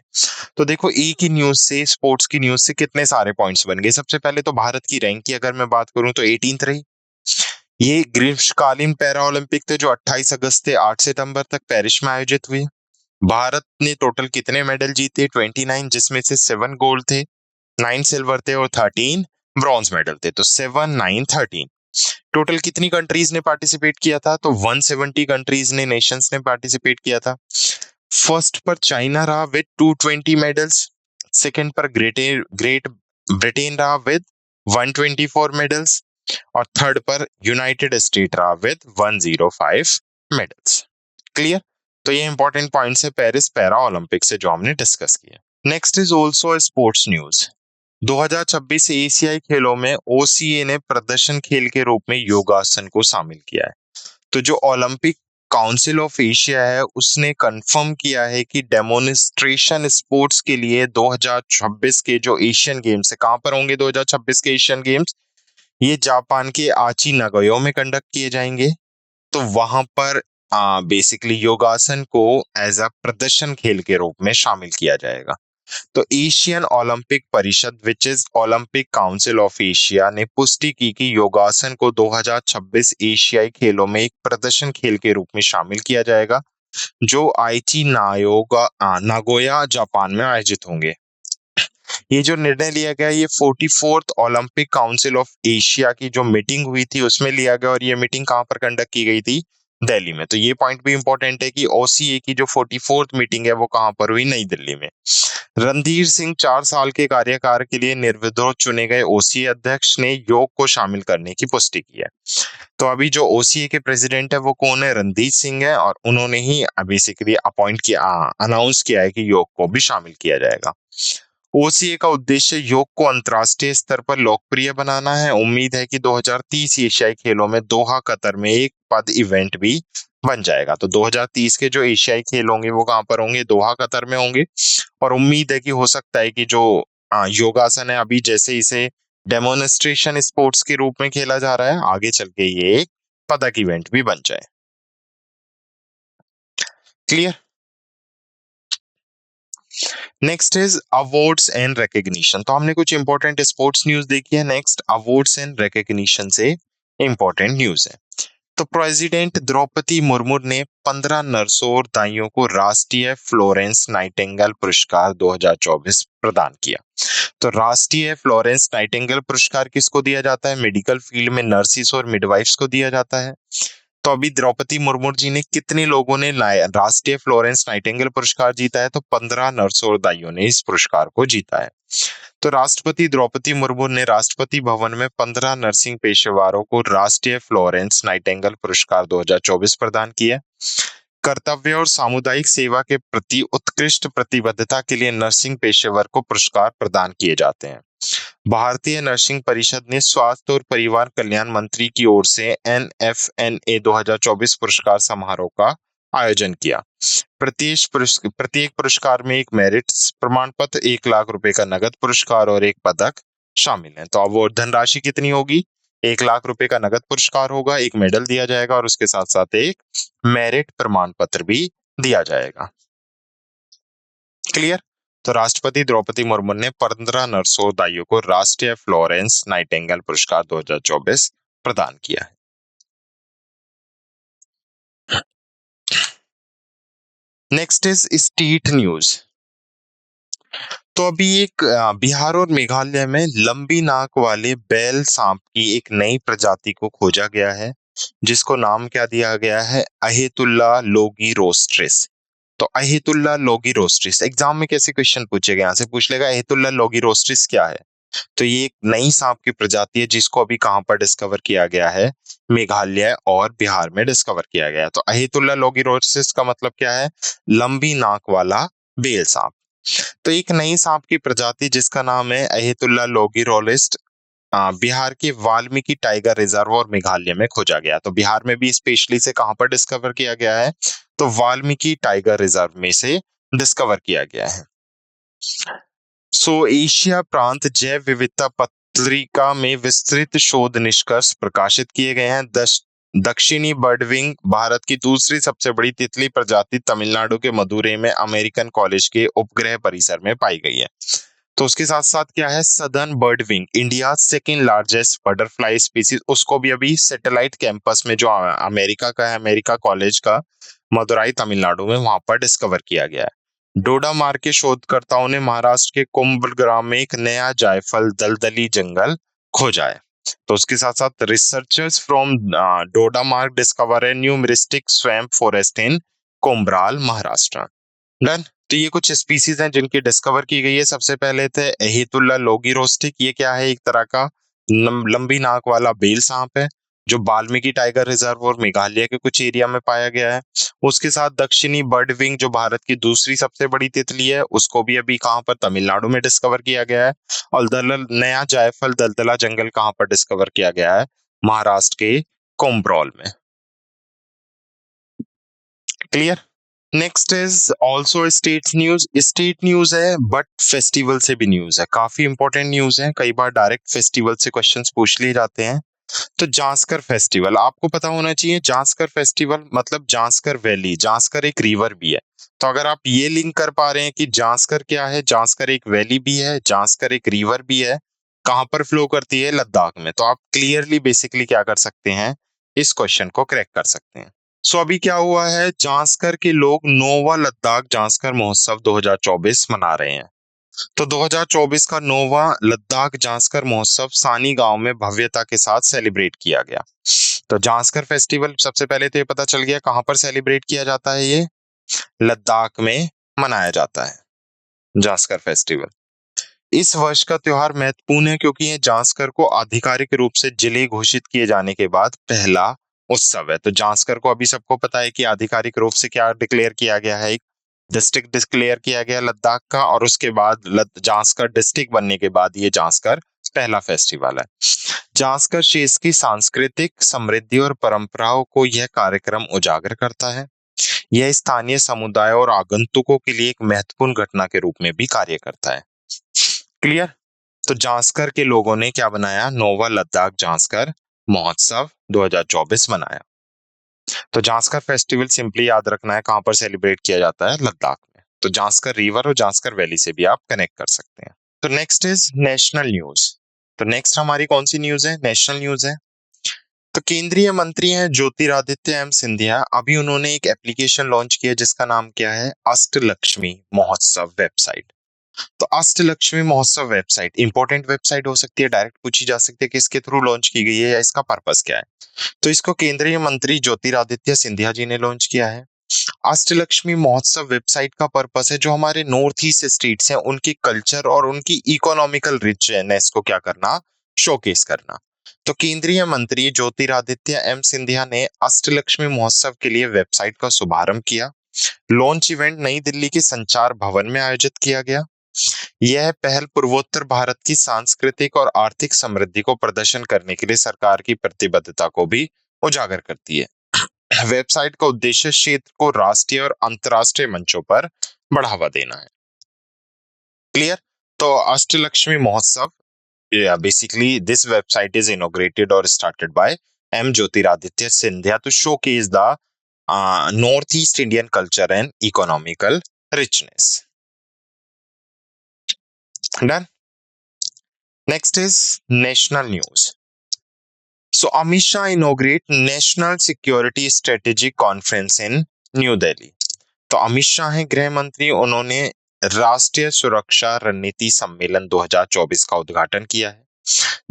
तो देखो एक ही न्यूज से, स्पोर्ट्स की न्यूज से कितने सारे पॉइंट्स बन गए। सबसे पहले तो भारत की रैंक की अगर मैं बात करूं तो 18th रही। ये ग्रीष्मकालीन पैरा ओलंपिक थे जो 28 अगस्त से 8 सितंबर तक पेरिस में आयोजित हुए। भारत ने टोटल कितने मेडल जीते? 29, जिसमें से 7 गोल्ड थे, 9 सिल्वर थे और 13 ब्रॉन्ज मेडल थे। तो 7, 9, 13 टोटल कितनी कंट्रीज ने पार्टिसिपेट किया था? तो 170 कंट्रीज ने, नेशंस ने पार्टिसिपेट किया था। फर्स्ट पर चाइना रहा विद 220 मेडल्स, सेकंड पर ग्रेट ब्रिटेन रहा विद 124 मेडल्स, और थर्ड पर यूनाइटेड स्टेट रहा विद 105 मेडल्स। क्लियर? तो ये इंपॉर्टेंट पॉइंट्स है पेरिस पैरा ओलंपिक से जो हमने डिस्कस किया। Next is also sports news. 2026 एशियाई खेलों में ओसीए ने प्रदर्शन खेल के रूप में योगासन को शामिल किया है। तो जो ओलंपिक काउंसिल ऑफ एशिया है उसने कंफर्म किया है कि डेमोन्स्ट्रेशन स्पोर्ट्स के लिए 2026 के जो एशियन गेम्स है, कहां पर होंगे 2026 के एशियन गेम्स? ये जापान के आची नागोया में कंडक्ट किए जाएंगे। तो वहां पर बेसिकली योगासन को एज अ प्रदर्शन खेल के रूप में शामिल किया जाएगा। तो एशियन ओलंपिक परिषद which is Olympic council of Asia ने पुष्टि की कि योगासन को 2026 एशियाई खेलों में एक प्रदर्शन खेल के रूप में शामिल किया जाएगा, जो आईची नागोया जापान में आयोजित होंगे। ये जो निर्णय लिया गया ये 44th Olympic council of Asia की जो मीटिंग हुई थी उसमें लिया गया, और ये मीटिंग कहां पर कंडक्ट की गई थी? दिल्ली में। तो ये पॉइंट भी इंपॉर्टेंट है कि ओसीए की जो 44th मीटिंग है वो कहां पर हुई? नई दिल्ली में। रणधीर सिंह 4 साल के कार्यकाल के लिए निर्विरोध चुने गए ओसीए अध्यक्ष ने योग को शामिल करने की पुष्टि की है। तो अभी जो ओसीए के प्रेसिडेंट है वो कौन है? रणधीर सिंह है, और उन्होंने ही बेसिकली अपॉइंट किया, अनाउंस किया है कि योग को भी शामिल किया जाएगा। ओसीए का उद्देश्य योग को अंतर्राष्ट्रीय स्तर पर लोकप्रिय बनाना है। उम्मीद है कि 2030 एशियाई खेलों में दोहा कतर में एक पद इवेंट भी बन जाएगा। तो 2030 के जो एशियाई खेल होंगे वो कहां पर होंगे? दोहा कतर में होंगे। और उम्मीद है कि हो सकता है कि जो योगासन है अभी जैसे इसे डेमोन्स्ट्रेशन स्पोर्ट्स के रूप में खेला जा रहा है, आगे चल के ये एक पदक इवेंट भी बन जाए। Clear? Next is awards and recognition. तो हमने कुछ इंपॉर्टेंट स्पोर्ट्स न्यूज देखी है। नेक्स्ट अवार्ड्स एंड रिकग्निशन से इंपॉर्टेंट न्यूज है। तो प्रेसिडेंट द्रौपदी मुर्मू ने 15 नर्सों और दाइयों को राष्ट्रीय फ्लोरेंस नाइटिंगेल पुरस्कार 2024 प्रदान किया। तो राष्ट्रीय फ्लोरेंस नाइटिंगेल पुरस्कार किसको दिया जाता है? मेडिकल फील्ड में नर्सिस और मिडवाइफ्स को दिया जाता है। तो अभी द्रौपदी मुर्मू जी ने कितने लोगों ने राष्ट्रीय फ्लोरेंस नाइटिंगेल पुरस्कार जीता है? तो 15 नर्सों और दाइयों ने इस पुरस्कार को जीता है। तो राष्ट्रपति द्रौपदी मुर्मू ने राष्ट्रपति भवन में 15 नर्सिंग पेशेवरों को राष्ट्रीय फ्लोरेंस नाइटिंगेल पुरस्कार 2024 प्रदान किया। कर्तव्य और सामुदायिक सेवा के प्रति उत्कृष्ट प्रतिबद्धता के लिए नर्सिंग पेशेवर को पुरस्कार प्रदान किए जाते हैं। भारतीय नर्सिंग परिषद ने स्वास्थ्य और परिवार कल्याण मंत्री की ओर से NFNA 2024 पुरस्कार समारोह का आयोजन किया। प्रत्येक पुरस्कार में एक मेरिट प्रमाण पत्र, 1 लाख रुपए का नगद पुरस्कार और एक पदक शामिल है। तो अब वो धनराशि कितनी होगी? 1 लाख रुपए का नगद पुरस्कार होगा, एक मेडल दिया जाएगा और उसके साथ साथ एक मेरिट प्रमाण पत्र भी दिया जाएगा। क्लियर? तो राष्ट्रपति द्रौपदी मुर्मू ने 15 नर्सों दाइयों को राष्ट्रीय फ्लोरेंस नाइटिंगेल पुरस्कार 2024 प्रदान किया है। Next is state news. तो अभी एक बिहार और मेघालय में लंबी नाक वाले बैल सांप की एक नई प्रजाति को खोजा गया है, जिसको नाम क्या दिया गया है? अहेतुल्ला लोगिरोस्ट्रिस। तो अहेतुल्ला लोगिरोस्ट्रिस एग्जाम में कैसे क्वेश्चन पूछेगा? यहाँ से पूछ लेगा अहेतुल्ला लोगिरोस्ट्रिस क्या है। तो ये एक नई सांप की प्रजाति है जिसको अभी कहां पर डिस्कवर किया गया है? मेघालय और बिहार में डिस्कवर किया गया है। तो अहेतुल्ला लोगिरोस्ट्रिस का मतलब क्या है? लंबी नाक वाला बेल सांप। तो एक नई सांप की प्रजाति जिसका नाम है अहेतुल्ला लोगिरोलिस्ट बिहार के वाल्मीकि टाइगर रिजर्व और मेघालय में खोजा गया। तो बिहार में भी स्पेशली से कहां पर डिस्कवर किया गया है? तो वाल्मीकि टाइगर रिजर्व में से डिस्कवर किया गया है। एशिया प्रांत जैव विविधता पत्रिका में विस्तृत शोध निष्कर्ष प्रकाशित किए गए हैं। दक्षिणी बर्डविंग भारत की दूसरी सबसे बड़ी तितली प्रजाति तमिलनाडु के मदुरै में अमेरिकन कॉलेज के उपग्रह परिसर में पाई गई है। तो उसके साथ साथ क्या है? Southern birdwing India second largest butterfly species, उसको भी अभी सैटेलाइट कैंपस में जो अमेरिका का है, अमेरिका कॉलेज का मदुराई तमिलनाडु में, वहां पर डिस्कवर किया गया है। डोडामार के शोधकर्ताओं ने महाराष्ट्र के कुंभग्राम में एक नया जायफल दलदली जंगल खोजा है। तो उसके साथ साथ researchers from Dodamarg discover a new myristica swamp forest in Kombral Maharashtra. Done. तो ये कुछ स्पीसीज हैं जिनकी डिस्कवर की गई है। सबसे पहले थे एहितुल्ला लोगिरोस्टिक। ये क्या है? एक तरह का लंबी नाक वाला बेल सांप है जो वाल्मीकि टाइगर रिजर्व और मेघालय के कुछ एरिया में पाया गया है। उसके साथ दक्षिणी बर्ड विंग जो भारत की दूसरी सबसे बड़ी तितली है, उसको भी अभी कहाँ पर? तमिलनाडु में डिस्कवर किया गया है। और नया जायफल दलदला जंगल कहाँ पर डिस्कवर किया गया है? महाराष्ट्र के कोम्ब्रॉल में। Clear. Next is also state news. State news है बट फेस्टिवल से भी न्यूज है, काफी इंपॉर्टेंट न्यूज है। कई बार डायरेक्ट फेस्टिवल से क्वेश्चंस पूछ लिए जाते हैं। तो जांस्कर फेस्टिवल आपको पता होना चाहिए। जांस्कर फेस्टिवल मतलब जांस्कर वैली। जांस्कर एक रिवर भी है। तो अगर आप ये लिंक कर पा रहे हैं कि जांस्कर क्या है, जांस्कर एक वैली भी है, जांस्कर एक रिवर भी है, कहां पर फ्लो करती है? लद्दाख में। तो आप क्लियरली बेसिकली क्या कर सकते हैं? इस क्वेश्चन को क्रैक कर सकते हैं। सो अभी क्या हुआ है? जांस्कर के लोग नोवा लद्दाख जांस्कर महोत्सव 2024 मना रहे हैं। तो 2024 का नोवा लद्दाख जांस्कर महोत्सव सानी गांव में भव्यता के साथ सेलिब्रेट किया गया। तो जांस्कर फेस्टिवल सबसे पहले तो ये पता चल गया कहां पर सेलिब्रेट किया जाता है। ये लद्दाख में मनाया जाता है जांस्कर फेस्टिवल। इस वर्ष का त्योहार महत्वपूर्ण है क्योंकि ये जांस्कर को आधिकारिक रूप से जिले घोषित किए जाने के बाद पहला उत्सव है। तो जांस्कर को अभी सबको पता है कि आधिकारिक रूप से क्या डिक्लेयर किया गया है? एक डिस्ट्रिक्ट डिक्लेयर किया गया लद्दाख का, और उसके बाद जांस्कर डिस्ट्रिक्ट बनने के बाद ये जांस्कर पहला फेस्टिवल है। जांस्कर क्षेत्र की सांस्कृतिक समृद्धि और परंपराओं को यह कार्यक्रम उजागर करता है। यह स्थानीय समुदाय और आगंतुकों के लिए एक महत्वपूर्ण घटना के रूप में भी कार्य करता है। क्लियर। तो जांस्कर के लोगों ने क्या बनाया? नोवा लद्दाख जांस्कर महोत्सव 2024 मनाया। तो जांस्कर फेस्टिवल सिंपली याद रखना है कहां पर सेलिब्रेट किया जाता है? लद्दाख में। तो जांस्कर रिवर और जांस्कर वैली से भी आप कनेक्ट कर सकते हैं। तो नेक्स्ट इज नेशनल न्यूज। तो नेक्स्ट हमारी कौन सी न्यूज है? नेशनल न्यूज है। तो केंद्रीय मंत्री हैं ज्योतिरादित्य एम सिंधिया। अभी उन्होंने एक एप्लीकेशन लॉन्च किया जिसका नाम क्या है? अष्टलक्ष्मी महोत्सव वेबसाइट। तो अष्टलक्ष्मी महोत्सव वेबसाइट इंपॉर्टेंट वेबसाइट हो सकती है, डायरेक्ट पूछी जा सकती है कि इसके थ्रू लॉन्च की गई है या इसका पर्पस क्या है। तो इसको केंद्रीय मंत्री ज्योतिरादित्य सिंधिया जी ने लॉन्च किया है। अष्टलक्ष्मी महोत्सव वेबसाइट का पर्पस है जो हमारे नॉर्थ ईस्ट स्टेट्स हैं उनकी कल्चर और उनकी इकोनॉमिकल रिचनेस को क्या करना? शोकेस करना। तो केंद्रीय मंत्री ज्योतिरादित्य एम सिंधिया ने अष्टलक्ष्मी महोत्सव के लिए वेबसाइट का शुभारंभ किया। लॉन्च इवेंट नई दिल्ली के संचार भवन में आयोजित किया गया। यह पहल पूर्वोत्तर भारत की सांस्कृतिक और आर्थिक समृद्धि को प्रदर्शन करने के लिए सरकार की प्रतिबद्धता को भी उजागर करती है। वेबसाइट का उद्देश्य क्षेत्र को राष्ट्रीय और अंतर्राष्ट्रीय मंचों पर बढ़ावा देना है। क्लियर। तो Ashtalakshmi Mahotsav basically this website is inaugurated और started by M Jyotiraditya Scindia to showcase the north east Indian culture and economical richness. Done. Next is national news. So Amit Shah inaugurate National Security Strategy Conference in New Delhi. तो अमित शाह हैं गृह मंत्री, उन्होंने राष्ट्रीय सुरक्षा रणनीति सम्मेलन 2024 का उद्घाटन किया है।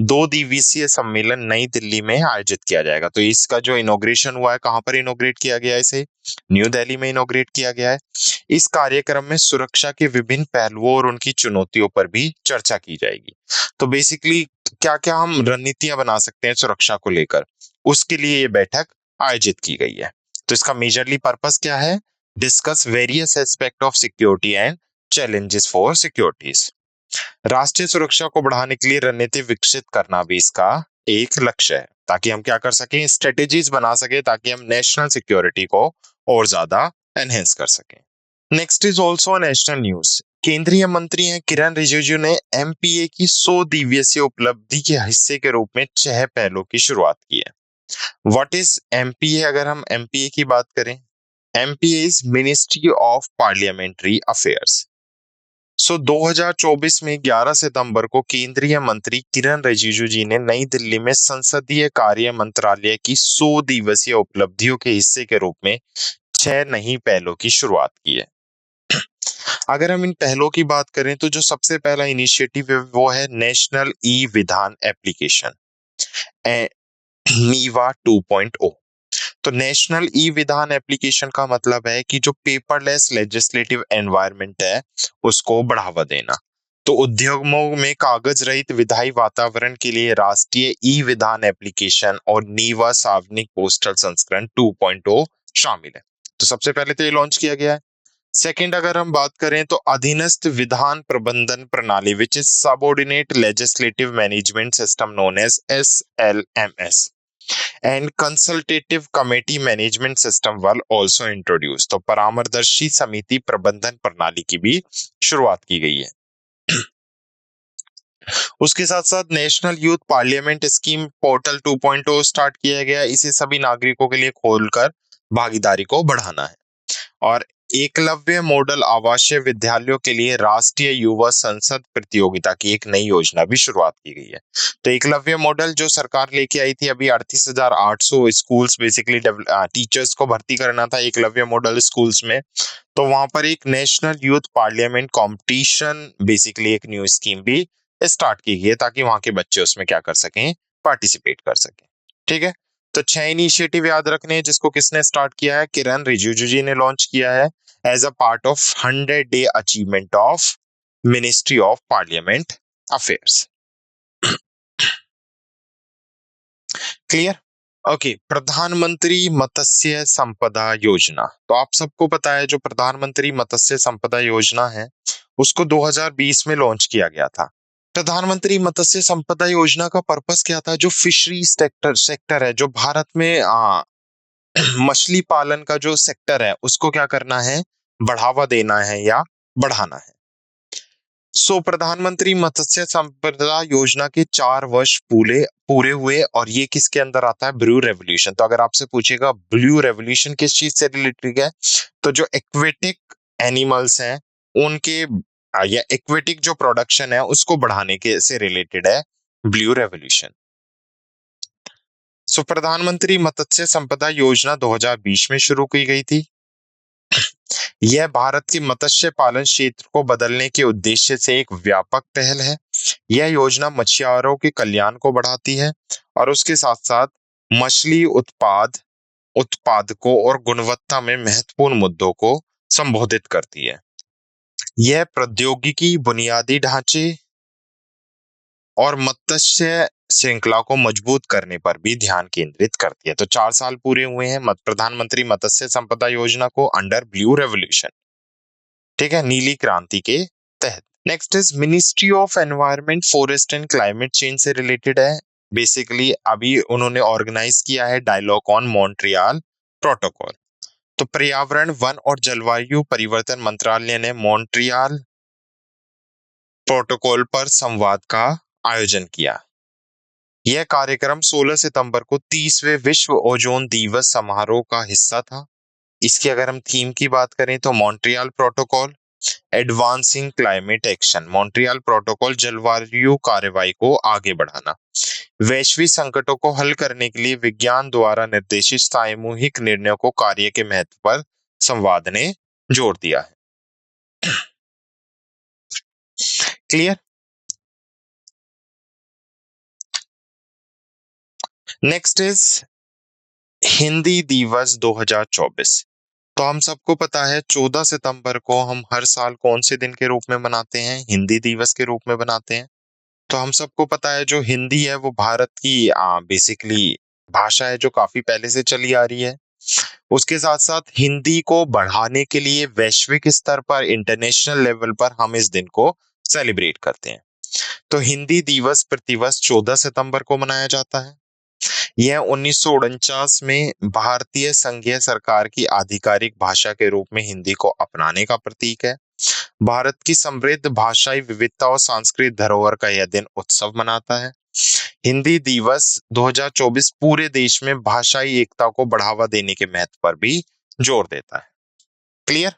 2 दिवसीय सम्मेलन नई दिल्ली में आयोजित किया जाएगा। तो इसका जो इनॉग्रेशन हुआ है कहां पर इनॉग्रेट किया गया है? इसे न्यू दिल्ली में इनॉग्रेट किया गया है। इस कार्यक्रम में सुरक्षा के विभिन्न पहलुओं और उनकी चुनौतियों पर भी चर्चा की जाएगी। तो बेसिकली क्या क्या हम रणनीतियां बना सकते हैं सुरक्षा को लेकर, उसके लिए ये बैठक आयोजित की गई है। तो इसका मेजरली पर्पस क्या है? Discuss various aspect of security and challenges for securities. राष्ट्रीय सुरक्षा को बढ़ाने के लिए रणनीति विकसित करना भी इसका एक लक्ष्य है, ताकि हम क्या कर सकें? स्ट्रेटेजीज बना सके ताकि हम नेशनल सिक्योरिटी को और ज्यादा एनहेंस कर सकें। Next is also national news. केंद्रीय मंत्री हैं किरण रिजिजू ने एमपीए की 100 दिवसीय उपलब्धि के हिस्से के रूप में 6 पहलों की शुरुआत की है। What is MPA? अगर हम एमपीए की बात करें, MPA is ministry of parliamentary affairs. So 2024 में 11 सितंबर को केंद्रीय मंत्री किरण रिजिजू जी ने नई दिल्ली में संसदीय कार्य मंत्रालय की 100 दिवसीय उपलब्धियों के हिस्से के रूप में 6 नई पहलों की शुरुआत की है। अगर हम इन पहलों की बात करें तो जो सबसे पहला इनिशिएटिव है वो है नेशनल ई विधान एप्लीकेशन। नीवा 2.0। तो नेशनल ई विधान एप्लीकेशन का मतलब है कि जो पेपरलेस लेजिस्लेटिव एनवायरनमेंट है उसको बढ़ावा देना। तो उद्योगों में कागज रहित विधायी वातावरण के लिए राष्ट्रीय ई विधान एप्लीकेशन और नीवा सार्वजनिक पोस्टल संस्करण 2.0 शामिल है। तो सबसे पहले तो ये लॉन्च किया गया है। सेकंड, अगर हम बात करें तो अधीनस्थ विधान प्रबंधन प्रणाली which is subordinate legislative management system known as SLMS and consultative committee management system were also introduce. तो परामर्शदर्शी समिति प्रबंधन प्रणाली की भी शुरुआत की गई है। उसके साथ साथ national youth parliament scheme portal 2.0 start किया गया। इसे सभी नागरिकों के लिए खोलकर भागीदारी को बढ़ाना है। और एकलव्य मॉडल आवासीय विद्यालयों के लिए राष्ट्रीय युवा संसद प्रतियोगिता की एक नई योजना भी शुरुआत की गई है। तो एकलव्य मॉडल जो सरकार लेके आई थी, अभी 38,800 स्कूल्स बेसिकली टीचर्स को भर्ती करना था एकलव्य मॉडल स्कूल्स में। तो वहां पर एक national youth parliament competition basically एक न्यू स्कीम भी स्टार्ट की गई है ताकि वहां के बच्चे उसमें क्या कर सकें, पार्टिसिपेट कर सकें। ठीक है। तो 6 इनिशिएटिव याद रखने हैं जिसको किसने स्टार्ट किया है, किरण रिजिजू जी ने लॉन्च किया है as a part of 100 day achievement of ministry of parliament affairs. Clear. Okay, प्रधानमंत्री मत्स्य संपदा योजना। तो आप सबको पता है जो प्रधानमंत्री मत्स्य संपदा योजना है उसको 2020 में लॉन्च किया गया था। प्रधानमंत्री मत्स्य संपदा योजना का पर्पस क्या था, जो फिशरी सेक्टर है जो भारत में मछली पालन का जो सेक्टर है उसको क्या करना है, बढ़ावा देना है या बढ़ाना है। प्रधानमंत्री मत्स्य संपदा योजना के 4 वर्ष पूरे पूरे हुए और ये किसके अंदर आता है, ब्लू रेवोल्यूशन। तो अगर आपसे पूछेगा ब्लू रेवोल्यूशन किस चीज से रिलेटेड है, तो जो एक्वेटिक एनिमल्स हैं उनके या एक्वेटिक जो प्रोडक्शन है उसको बढ़ाने के से रिलेटेड है ब्लू रेवोल्यूशन। प्रधानमंत्री मत्स्य संपदा योजना 2020 में शुरू की गई थी। यह भारत के मत्स्य पालन क्षेत्र को बदलने के उद्देश्य से एक व्यापक पहल है। यह योजना मछुआरों के कल्याण को बढ़ाती है और उसके साथ साथ मछली उत्पादकों और गुणवत्ता में महत्वपूर्ण मुद्दों को संबोधित करती है। यह प्रौद्योगिकी, बुनियादी ढांचे और मत्स्य श्रृंखला को मजबूत करने पर भी ध्यान केंद्रित करती है। तो 4 साल पूरे हुए हैं प्रधानमंत्री मत्स्य संपदा योजना को अंडर ब्लू रेवोल्यूशन। ठीक है, नीली क्रांति के तहत। Next is ministry of environment, forest and climate change से रिलेटेड है। बेसिकली अभी उन्होंने ऑर्गेनाइज किया है डायलॉग ऑन मॉन्ट्रियल प्रोटोकॉल। तो पर्यावरण, वन और जलवायु परिवर्तन मंत्रालय ने मॉन्ट्रियल प्रोटोकॉल पर संवाद का आयोजन किया। यह कार्यक्रम 16 सितंबर को 30वें विश्व ओजोन दिवस समारोह का हिस्सा था। इसकी अगर हम थीम की बात करें तो Montreal protocol advancing climate action, Montreal protocol जलवायु कार्रवाई को आगे बढ़ाना, वैश्विक संकटों को हल करने के लिए विज्ञान द्वारा निर्देशित सामूहिक निर्णयों को कार्य के महत्व पर संवाद ने जोर दिया है। क्लियर। नेक्स्ट इज हिंदी दिवस 2024। तो हम सबको पता है 14 सितंबर को हम हर साल कौन से दिन के रूप में मनाते हैं, हिंदी दिवस के रूप में मनाते हैं। तो हम सबको पता है जो हिंदी है वो भारत की बेसिकली भाषा है जो काफी पहले से चली आ रही है। उसके साथ साथ हिंदी को बढ़ाने के लिए वैश्विक स्तर पर, इंटरनेशनल लेवल पर हम इस दिन को सेलिब्रेट करते हैं। तो हिंदी दिवस प्रतिवर्ष 14 सितंबर को मनाया जाता है। यह 1949 में भारतीय संघीय सरकार की आधिकारिक भाषा के रूप में हिंदी को अपनाने का प्रतीक है। भारत की समृद्ध भाषाई विविधता और सांस्कृतिक धरोहर का यह दिन उत्सव मनाता है। हिंदी दिवस 2024 पूरे देश में भाषाई एकता को बढ़ावा देने के महत्व पर भी जोर देता है। क्लियर।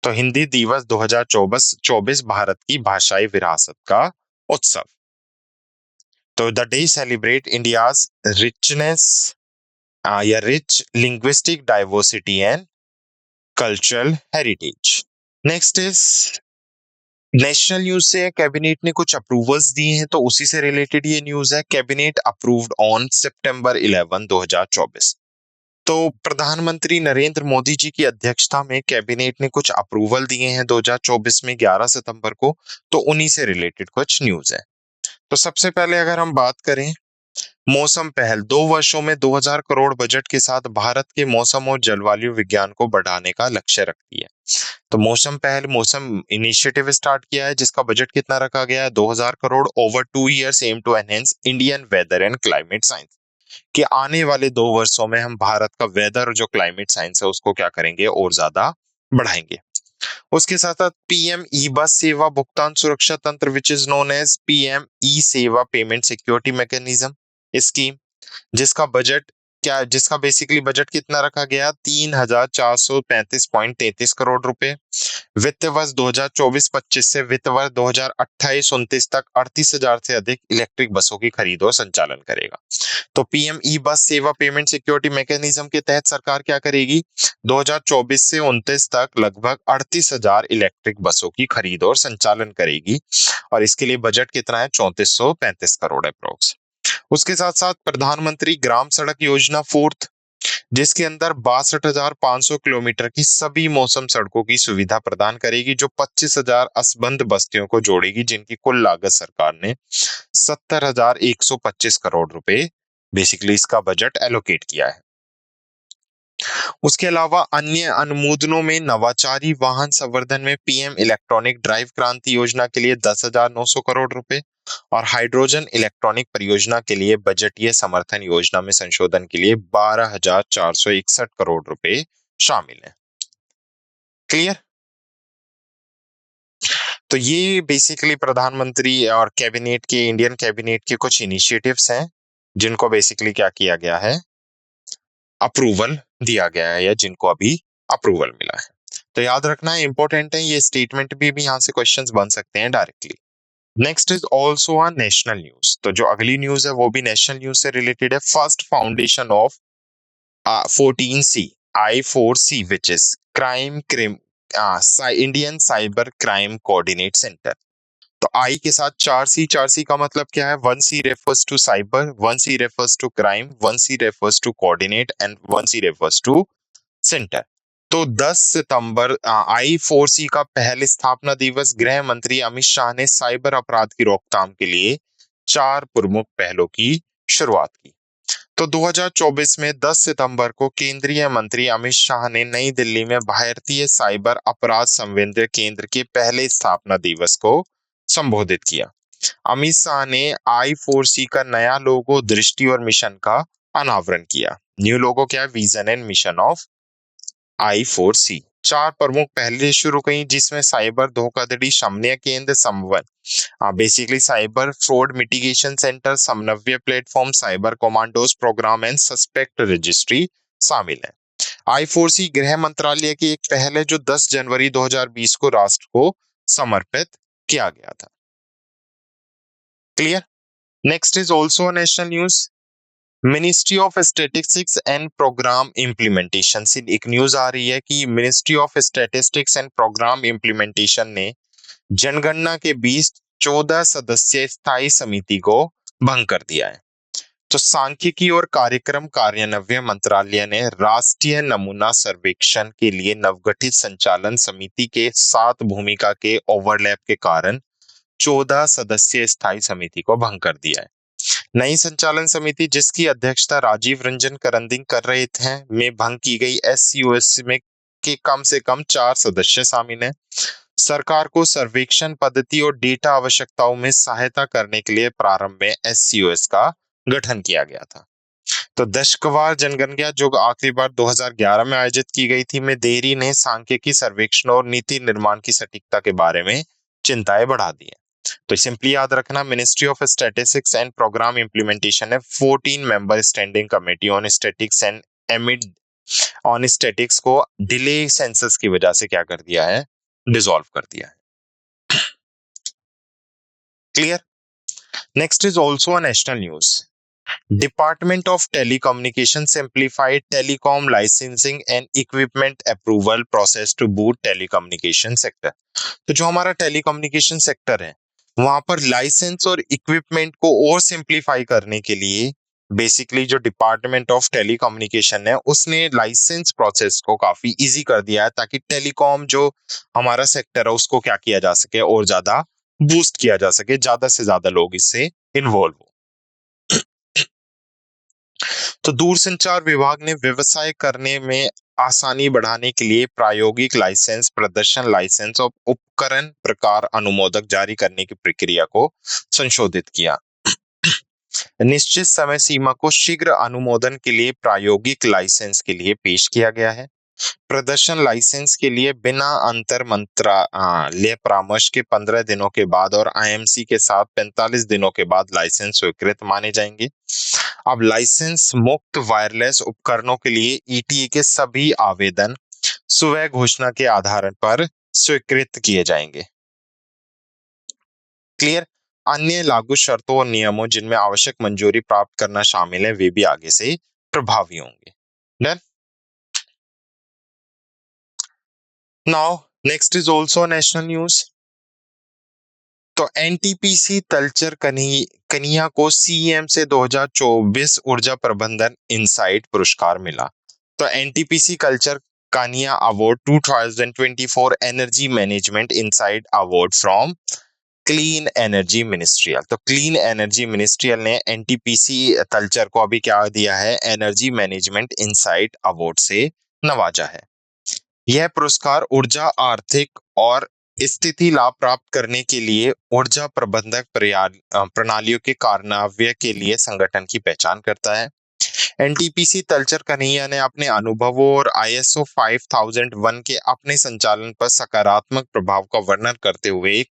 तो हिंदी दिवस 2024 भारत की भाषाई विरासत का उत्सव। तो the day celebrate India's richness या rich linguistic diversity and cultural heritage. Next is national news से है, कैबिनेट ने कुछ अप्रूवल्स दिए हैं, तो उसी से रिलेटेड ये न्यूज है। कैबिनेट अप्रूव्ड ऑन सितंबर 11 2024। तो प्रधानमंत्री नरेंद्र मोदी जी की अध्यक्षता में कैबिनेट ने कुछ अप्रूवल दिए हैं 2024 में 11 सितंबर को, तो उन्हीं से रिलेटेड कुछ न्यूज है। तो सबसे पहले अगर हम बात करें मौसम पहल, 2 वर्षों में 2000 करोड़ बजट के साथ भारत के मौसम और जलवायु विज्ञान को बढ़ाने का लक्ष्य रखती है। तो मौसम पहल, मौसम इनिशिएटिव स्टार्ट किया है, जिसका बजट कितना रखा गया है, 2000 crore over 2 years, aim to enhance Indian weather and climate science. कि आने वाले 2 वर्षों में हम भारत का वेदर और जो क्लाइमेट साइंस है उसको क्या करेंगे, और ज्यादा बढ़ाएंगे। उसके साथ साथ पीएम ई बस सेवा भुगतान सुरक्षा तंत्र, which is known as PM e Seva payment security mechanism scheme, जिसका बेसिकली बजट कितना रखा गया, 3435.33 करोड़ रुपए। वित्त वर्ष 2024-25 से वित्त वर्ष 2028-29 तक 38,000 से अधिक इलेक्ट्रिक बसों की खरीद और संचालन करेगा। तो पीएम ई बस सेवा पेमेंट सिक्योरिटी मैकेनिज्म के तहत सरकार क्या करेगी, 2024 से 29 तक लगभग 38,000 इलेक्ट्रिक बसों की खरीद और संचालन करेगी, और इसके लिए बजट कितना है, 3435 करोड़ अप्रोक्स। उसके साथ साथ प्रधानमंत्री ग्राम सड़क योजना फोर्थ, जिसके अंदर 62,500 किलोमीटर की सभी मौसम सड़कों की सुविधा प्रदान करेगी, जो 25,000 असबंद बस्तियों को जोड़ेगी, जिनकी कुल लागत सरकार ने 70,125 करोड़ रुपए बेसिकली इसका बजट एलोकेट किया है। उसके अलावा अन्य अनुमोदनों में नवाचारी वाहन संवर्धन में पीएम इलेक्ट्रॉनिक ड्राइव क्रांति योजना के लिए 10,900 करोड़ रुपए, और हाइड्रोजन इलेक्ट्रॉनिक परियोजना के लिए बजटीय समर्थन योजना में संशोधन के लिए 12,461 करोड़ रुपए शामिल है। क्लियर? तो ये बेसिकली प्रधानमंत्री और कैबिनेट के, इंडियन कैबिनेट के कुछ इनिशिएटिव्स हैं, जिनको बेसिकली क्या किया गया है, अप्रूवल दिया गया है, या जिनको अभी अप्रूवल मिला है। तो याद रखना है, इंपॉर्टेंट है, ये स्टेटमेंट भी यहाँ से क्वेश्चंस बन सकते हैं directly. Next is also a national news. तो जो अगली न्यूज है वो भी नेशनल न्यूज से रिलेटेड है। First foundation of 14C I4C, which is crime cream Indian cyber crime coordinate centre. तो आई के साथ 4C, 4C का मतलब क्या है, 1C refers to cyber, 1C refers to crime, 1C refers to coordinate and 1C refers to centre. तो 10 सितंबर I4C का पहले स्थापना दिवस, गृह मंत्री अमित शाह ने साइबर अपराध की रोकथाम के लिए 4 प्रमुख पहलों की शुरुआत की। तो 2024 में 10 सितंबर को केंद्रीय मंत्री अमित शाह ने नई दिल्ली में भारतीय साइबर अपराध संवेदन केंद्र के पहले स्थापना दिवस को संबोधित किया। अमित शाह ने I4C का नया लोगो, दृष्टि और मिशन का अनावरण किया। न्यू लोगो क्या है, vision and mission of I4C। 4 प्रमुख पहले शुरू हुई, जिसमें साइबर धोखाधड़ी शमन केंद्र, संवन basically cyber fraud mitigation centre, समन्वय platform, cyber commandos programme and suspect registry शामिल है। I4C गृह मंत्रालय की एक पहल है, जो 10 जनवरी 2020 को राष्ट्र को समर्पित किया गया था। Clear? Next is also national news. Ministry of statistics and programme implementation से एक न्यूज आ रही है कि ministry of statistics and programme implementation ने जनगणना के बीच 14 सदस्यीय स्थायी समिति को भंग कर दिया है। तो सांख्यिकी और कार्यक्रम कार्यान्वयन मंत्रालय ने राष्ट्रीय नमूना सर्वेक्षण के लिए नवगठित संचालन समिति के 7 भूमिका के ओवरलैप के कारण 14 सदस्यीय स्थायी समिति को भंग कर दिया है। नई संचालन समिति, जिसकी अध्यक्षता राजीव रंजन करंदिंग कर रहे थे, में भंग की गई SCOS में के कम से कम 4 सदस्य शामिल हैं। सरकार को सर्वेक्षण पद्धति और डेटा आवश्यकताओं में सहायता करने के लिए प्रारंभ में SCOS का गठन किया गया था। तो दशकवार जनगणना, जो आखिरी बार 2011 में आयोजित की गई थी, में देरी ने सांख्यिकी सर्वेक्षण और नीति निर्माण की सटीकता के बारे में चिंताएं बढ़ा दी है। तो सिंपली याद रखना, ministry of statistics and programme implementation ने 14 member standing committee on statistics and amid on statistics को डिले सेंसस की वजह से क्या कर दिया है, डिसॉल्व कर दिया है। Clear? Next is also a national news. Department of telecommunication simplified telecom licensing and equipment approval process to boost telecommunication sector. तो जो हमारा टेलीकम्युनिकेशन सेक्टर है वहां पर लाइसेंस और इक्विपमेंट को और सिंप्लीफाई करने के लिए बेसिकली जो डिपार्टमेंट ऑफ टेलीकम्युनिकेशन है उसने लाइसेंस प्रोसेस को काफी इजी कर दिया है ताकि टेलीकॉम जो हमारा सेक्टर है उसको क्या किया जा सके और ज्यादा बूस्ट किया जा सके, ज्यादा से ज्यादा लोग इससे इन्वॉल्व हो। तो दूरसंचार विभाग ने व्यवसाय करने में आसानी बढ़ाने के लिए प्रायोगिक लाइसेंस, प्रदर्शन लाइसेंस और उपकरण प्रकार अनुमोदक जारी करने की प्रक्रिया को संशोधित किया। निश्चित समय सीमा को शीघ्र अनुमोदन के लिए प्रायोगिक लाइसेंस के लिए पेश किया गया है। प्रदर्शन लाइसेंस के लिए बिना अंतर मंत्रालय परामर्श के 15 दिनों के बाद और आईएमसी के साथ 45 दिनों के बाद लाइसेंस स्वीकृत माने जाएंगे। अब लाइसेंस मुक्त वायरलेस उपकरणों के लिए ईटीए के सभी आवेदन स्वयं घोषणा के आधार पर स्वीकृत किए जाएंगे। क्लियर। अन्य लागू शर्तों और नियमों जिनमें आवश्यक मंजूरी प्राप्त करना शामिल है वे भी आगे से प्रभावी होंगे। Done. Now next is also national news. तो एनटीपीसी तलचर कन्हैया को सीएम से 2024 ऊर्जा प्रबंधन इनसाइट पुरस्कार मिला। तो एनटीपीसी कल्चर कानिया award 2024 energy management insight award from clean energy ministerial. तो क्लीन एनर्जी मिनिस्ट्रियल ने एनटीपीसी कल्चर को अभी क्या दिया है, एनर्जी मैनेजमेंट इनसाइट अवार्ड से नवाजा है। यह पुरस्कार ऊर्जा आर्थिक और स्थिति लाभ प्राप्त करने के लिए ऊर्जा प्रबंधक प्रणालियों के कार्यान्वयन के लिए संगठन की पहचान करता है। एनटीपीसी तलचर कन्हैया ने अपने अनुभवों और आईएसओ 5001 के अपने संचालन पर सकारात्मक प्रभाव का वर्णन करते हुए एक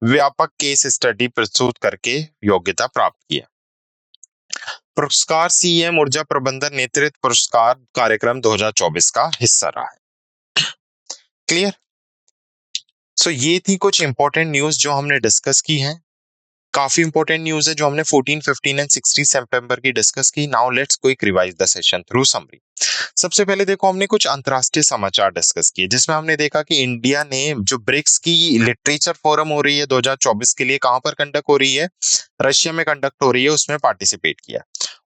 व्यापक केस स्टडी प्रस्तुत करके योग्यता प्राप्त किया। पुरस्कार सीएम ऊर्जा प्रबंधन नेतृत्व पुरस्कार कार्यक्रम 2024 का हिस्सा रहा है। क्लियर। सो ये थी कुछ इंपॉर्टेंट न्यूज जो हमने डिस्कस की हैं। काफी इंपॉर्टेंट न्यूज है जो हमने 14, 15 एंड 16 सितंबर की डिस्कस की। Now let's quick revise the session through summary. सबसे पहले देखो हमने कुछ अंतरराष्ट्रीय समाचार डिस्कस किए जिसमें हमने देखा कि इंडिया ने जो ब्रिक्स की लिटरेचर फोरम हो रही है 2024 के लिए कहां पर कंडक्ट हो रही है, रशिया में कंडक्ट हो रही है, उसमें पार्टिसिपेट किया।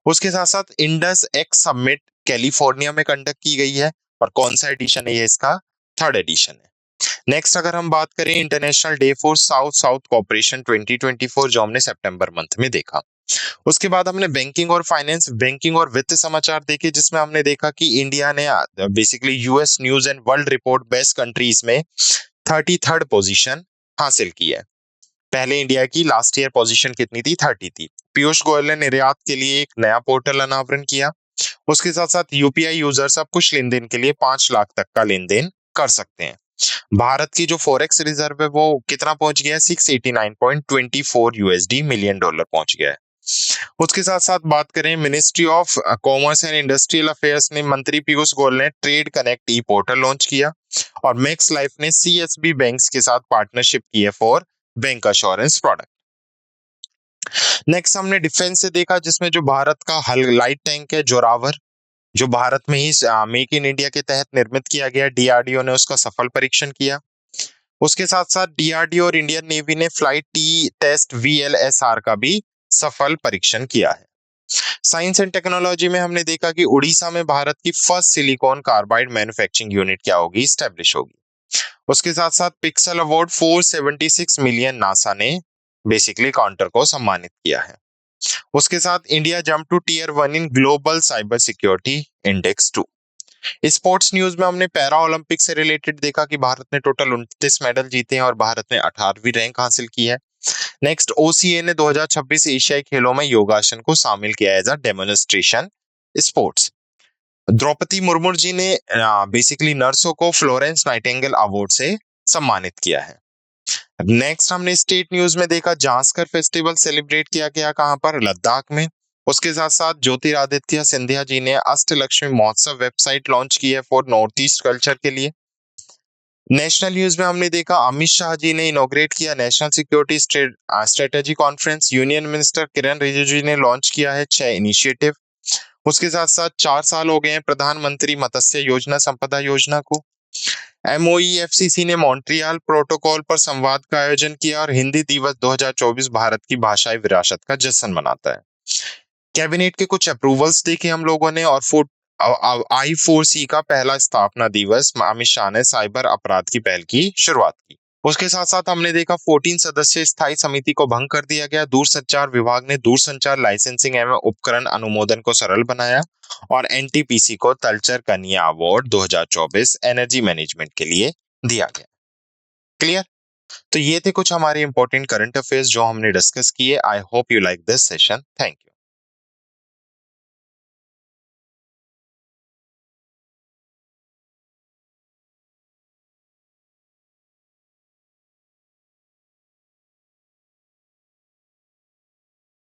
उसके साथ साथ इंडस एक्स समिट कैलिफोर्निया में कंडक्ट की गई है और कौन सा एडिशन है ये, इसका 3rd एडिशन है। नेक्स्ट अगर हम बात करें international day for south south cooperation 2024 जो हमने सितंबर मंथ में देखा। उसके बाद हमने बैंकिंग और फाइनेंस, बैंकिंग और वित्त समाचार देखे जिसमें हमने देखा कि इंडिया ने basically US news and world report best countries में 33rd पोजीशन हासिल की है। पहले इंडिया की लास्ट ईयर पोजीशन कितनी थी, 30 थी। पीयूष गोयल ने निर्यात के लिए एक नया पोर्टल अनावरण किया। उसके साथ साथ यूपीआई यूजर्स अब कुछ लेन देन के लिए 5 लाख तक का लेन देन कर सकते हैं। भारत की जो फॉरेक्स रिजर्व है वो कितना पहुंच गया है, 689.24 यूएसडी मिलियन डॉलर पहुंच गया है। उसके साथ साथ बात करें ministry of commerce and industrial affairs ने मंत्री पीयूष गोयल ने ट्रेड कनेक्ट ई पोर्टल लॉन्च किया और मैक्स लाइफ ने सीएसबी बैंक्स के साथ पार्टनरशिप की है for bank assurance product. Next हमने डिफेंस से देखा जिसमें जो भारत का लाइट टैंक है जोरावर जो भारत में ही मेक इन इंडिया के तहत निर्मित किया गया, डीआरडीओ ने उसका सफल परीक्षण किया। उसके साथ साथ डीआरडीओ और इंडियन नेवी ने फ्लाइट टी टेस्ट वीएलएसआर का भी सफल परीक्षण किया है। साइंस एंड टेक्नोलॉजी में हमने देखा कि उड़ीसा में भारत की first silicon carbide manufacturing unit क्या होगी, स्टैब्लिश होगी। उसके साथ साथ पिक्सल अवार्ड 476 मिलियन नासा ने बेसिकली काउंटर को सम्मानित किया है। उसके साथ India jump to tier 1 in global cyber security index 2। Sports news में हमने पैरा ओलंपिक से रिलेटेड देखा कि भारत ने टोटल 29 मेडल जीते हैं और भारत ने 18वीं रैंक हासिल की है। नेक्स्ट ओसीए ने 2026 एशियाई खेलों में योगासन को शामिल किया as a demonstration sports. Draupadi Murmu ji ने बेसिकली नर्सों को फ्लोरेंस नाइटिंगेल अवार्ड से सम्मानित किया है। नेक्स्ट हमने स्टेट न्यूज में देखा जांस्कर फेस्टिवल सेलिब्रेट किया गया कहां पर, लद्दाख में। उसके साथ साथ ज्योतिरादित्य सिंधिया जी ने अष्टलक्ष्मी महोत्सव वेबसाइट लॉन्च की है फॉर नॉर्थ ईस्ट कल्चर के लिए। नेशनल न्यूज में हमने देखा अमित शाह जी ने इनॉग्रेट किया national security strategy conference. Union minister Kiren Rijiju ji ने लॉन्च किया है 6 इनिशिएटिव। उसके साथ साथ 4 साल हो गए हैं प्रधानमंत्री मत्स्य योजना संपदा योजना को। MOEFCC ने मॉन्ट्रियल प्रोटोकॉल पर संवाद का आयोजन किया और हिंदी दिवस 2024 भारत की भाषाई विरासत का जश्न मनाता है। कैबिनेट के कुछ अप्रूवल्स देखे हम लोगों ने और I4C का पहला स्थापना दिवस अमित शाह ने साइबर अपराध की पहल की शुरुआत की। उसके साथ साथ हमने देखा 14 सदस्यीय स्थायी समिति को भंग कर दिया गया। दूरसंचार विभाग ने दूरसंचार लाइसेंसिंग एवं उपकरण अनुमोदन को सरल बनाया और NTPC को तलचर कन्या अवार्ड 2024 एनर्जी मैनेजमेंट के लिए दिया गया। क्लियर? तो ये थे कुछ हमारे इंपॉर्टेंट करंट अफेयर्स जो हमने डिस्कस किए। I hope you like this session. Thank you.